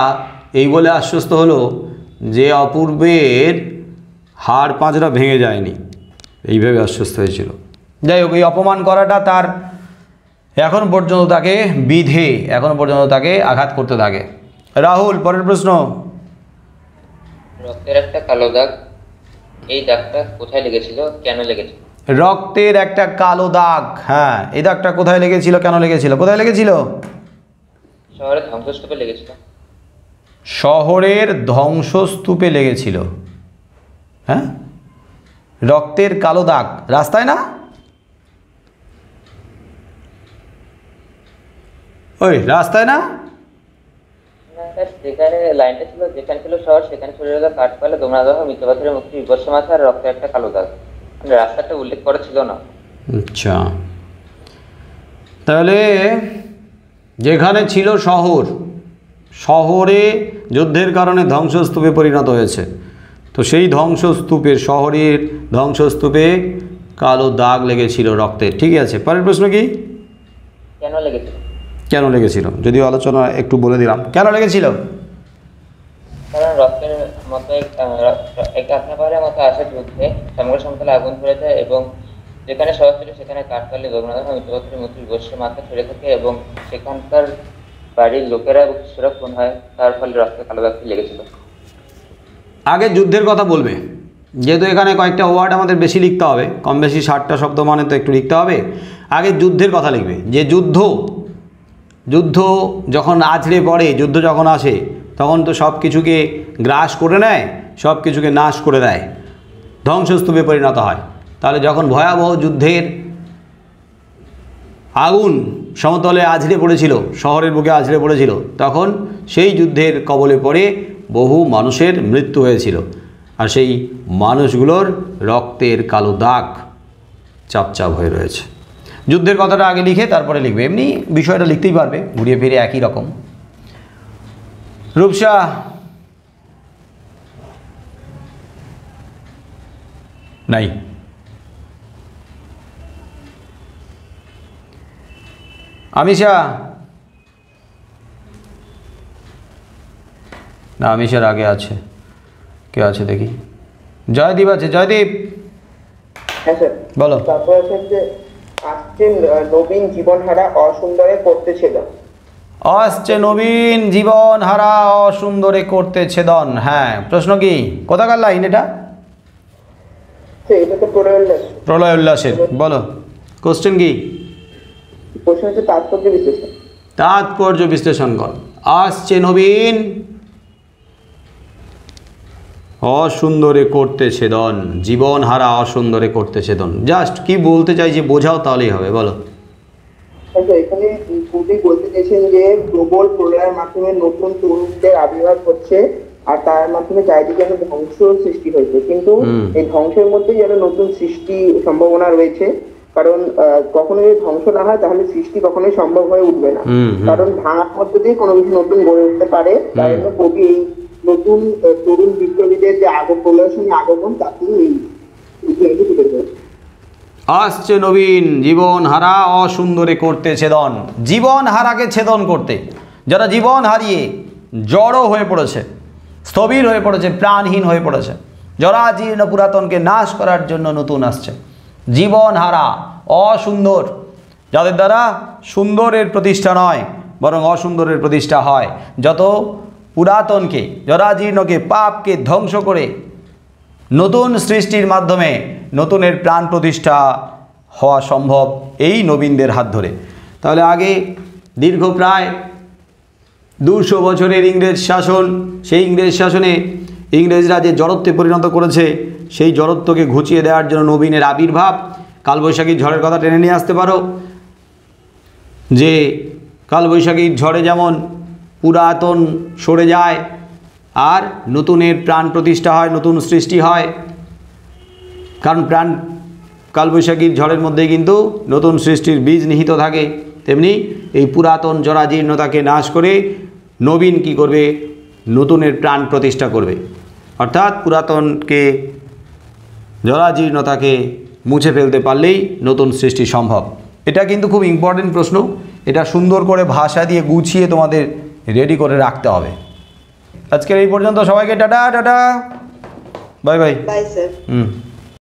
Speaker 1: এই বলে আশ্বস্ত হলো যে অপূর্বের হাড় পাঁজরা ভেঙে যায়নি, এইভাবে আশ্বস্ত হয়েছিল। যাই হোক, এই অপমান করাটা তার এখন পর্যন্ত তাকে বিধে, এখনো পর্যন্ত তাকে আঘাত করতে থাকে। রাহুল, পরের প্রশ্ন।
Speaker 4: রক্তের একটা কালো দাগ, এই দাগটা কোথায় লেগেছিল, কেন লেগেছিল?
Speaker 1: রক্তের একটা কালো দাগ, হ্যাঁ, এই দাগটা কোথায় লেগেছিল, কেন লেগেছিল? কোথায় লেগেছিল?
Speaker 4: শহরের ধ্বংসস্তূপে লেগেছিল।
Speaker 1: শহরের ধ্বংসস্তূপে লেগেছিল। হ্যাঁ, রক্তের কালো দাগ রাস্তায় না? ওই রাস্তায় না?
Speaker 4: যেখানে লাইনটা ছিল, যেখানে ছিল শহর, সেখানে ছড়ে গেল কাঠপালে দোমরাদহ, মৃতপাথরের মুক্তি, বিবর্ষ মাথা আর রক্তের একটা কালো দাগ। মানে রাস্তাটা উল্লেখ করা ছিল না।
Speaker 1: আচ্ছা, তাহলে যেখানে ছিল শহর, শহরে যুদ্ধের কারণে ধ্বংসস্তূপে পরিণত হয়েছে, তো সেই ধ্বংসস্তূপের, শহরের ধ্বংসস্তূপে কালো দাগ লেগেছিল রক্তের। ঠিক আছে, পরের প্রশ্ন কি?
Speaker 4: কেন লেগেছিল?
Speaker 1: কেন লেগেছিল যদিও আলোচনা একটু বলে দিলাম, কেন লেগেছিল?
Speaker 4: কারণ রক্তের মতো এক আত্মাপাহাড়ের মতো আসে যুদ্ধে সমগ্র সমতলে আগুন ধরে যায় এবং যেখানে শহর ছিল সেখানে কাঠপালে দোমরাদহ, মৃতপাথরের মুক্তি, বিবর্ষ মাথা ছড়ে থাকে এবং সেখানকার বাড়ির লোকেরা এবং শিশুরা খুন হয়, তার ফলে রক্তের কালো দাগটি লেগেছিল।
Speaker 1: আগে যুদ্ধের কথা বলবে, যেহেতু এখানে কয়েকটা ওয়ার্ড আমাদের বেশি লিখতে হবে, কম বেশি 60টা শব্দ মানে তো একটু লিখতে হবে। আগে যুদ্ধের কথা লিখবে, যে যুদ্ধ যখন আছড়ে পড়ে, যুদ্ধ যখন আসে তখন তো সব কিছুকে গ্রাস করে নেয়, সব কিছুকে নাশ করে দেয়, ধ্বংসস্তূপে পরিণত হয়। তাহলে যখন ভয়াবহ যুদ্ধের আগুন সমতলে আছড়ে পড়েছিল, শহরের বুকে আছড়ে পড়েছিল, তখন সেই যুদ্ধের কবলে পড়ে বহু মানুষের মৃত্যু হয়েছিল, আর সেই মানুষগুলোর রক্তের কালো দাগ চাপচাপ হয়ে রয়েছে। যুদ্ধের কথাটা আগে লিখে তারপরে লিখবে, এমনি বিষয়টা লিখতেই পারবে, ঘুরিয়ে ফিরে একই রকম। রূপসা, নাই। আমিষা, না আমিষার আগে আছে, কে আছে দেখি? জয়দীপ আছে, জয়দীপ।
Speaker 5: হ্যাঁ স্যার,
Speaker 1: বলো।
Speaker 5: তারপর আছে যে আসছে নবীন জীবনহারা অসুন্দরে করতেছিল।
Speaker 1: আসছে নবীন জীবন হারা অসুন্দরে করতে ছেদন। হ্যাঁ, প্রশ্ন কি? কোথাকার লাইন এটা?
Speaker 5: এটা তো প্রলয় উল্লাস।
Speaker 1: প্রলয় উল্লাসের। বলো কোশ্চেন কি?
Speaker 5: প্রশ্ন হচ্ছে তাৎপর্য বিশ্লেষণ।
Speaker 1: তাৎপর্য বিশ্লেষণ কর। আসছে নবীন অসুন্দরে করতে ছেদন, জীবন হারা অসুন্দরে করতে ছেদন। জাস্ট কি বলতে চাই যে বোঝাও, তাহলেই হবে। বলো।
Speaker 5: এখানে কবি বলতে চাইছেন যে প্রবল প্রলয়ের মাধ্যমে নতুন তরুণদের আবির্ভাব হচ্ছে, আর তার মাধ্যমে চারিদিকে যেন ধ্বংস সৃষ্টি হয়েছে, কিন্তু এই ধ্বংসের মধ্যে যেন নতুন সৃষ্টি সম্ভাবনা রয়েছে। কারণ কখনো যদি ধ্বংস না হয় তাহলে সৃষ্টি কখনোই সম্ভব হয়ে উঠবে না, কারণ ভাঙার মধ্যে দিয়ে কোনো কিছু নতুন গড়ে উঠতে পারে। তাই জন্য কবি এই নতুন তরুণ বিপ্লবীদের যে প্রলয়ের সঙ্গে আগমন, তাকে এই ইতিহাসে তুলে ধরেছে।
Speaker 1: আসছে নবীন জীবন হারা অসুন্দরে করতে ছেদন। জীবন হারাকে ছেদন করতে, যারা জীবন হারিয়ে জড়ো হয়ে পড়েছে, স্থবির হয়ে পড়েছে, প্রাণহীন হয়ে পড়েছে, জরাজীর্ণ পুরাতনকে নাশ করার জন্য নতুন আসছে। জীবন হারা অসুন্দর, যাদের দ্বারা সুন্দরের প্রতিষ্ঠা নয় বরং অসুন্দরের প্রতিষ্ঠা হয়, যত পুরাতনকে, জরাজীর্ণকে, পাপকে ধ্বংস করে নতুন সৃষ্টির মাধ্যমে নতুনের প্রাণ প্রতিষ্ঠা হওয়া সম্ভব এই নবীনদের হাত ধরে। তাহলে আগে দীর্ঘ প্রায় 200 বছরের ইংরেজ শাসন, সেই ইংরেজ শাসনে ইংরেজরা যে জড়ত্বে পরিণত করেছে, সেই জড়ত্বকে ঘুচিয়ে দেওয়ার জন্য নবীনের আবির্ভাব। কালবৈশাখীর ঝড়ের কথা টেনে নিয়ে আসতে পারো, যে কালবৈশাখীর ঝড়ে যেমন পুরাতন সরে যায় আর নতুনের প্রাণ প্রতিষ্ঠা হয়, নতুন সৃষ্টি হয়, কারণ কালবৈশাখীর ঝড়ের মধ্যে কিন্তু নতুন সৃষ্টির বীজ নিহিত থাকে। তেমনি এই পুরাতন জরাজীর্ণতাকে নাশ করে নবীন কি করবে? নতুনের প্রাণ প্রতিষ্ঠা করবে, অর্থাৎ পুরাতনকে, জরাজীর্ণতাকে মুছে ফেলতে পারলেই নতুন সৃষ্টি সম্ভব। এটা কিন্তু খুব ইম্পর্টেন্ট প্রশ্ন, এটা সুন্দর করে ভাষা দিয়ে গুছিয়ে তোমাদের রেডি করে রাখতে হবে। আজকের এই পর্যন্ত, সবাইকে tata tata, bye bye.
Speaker 7: Bye sir.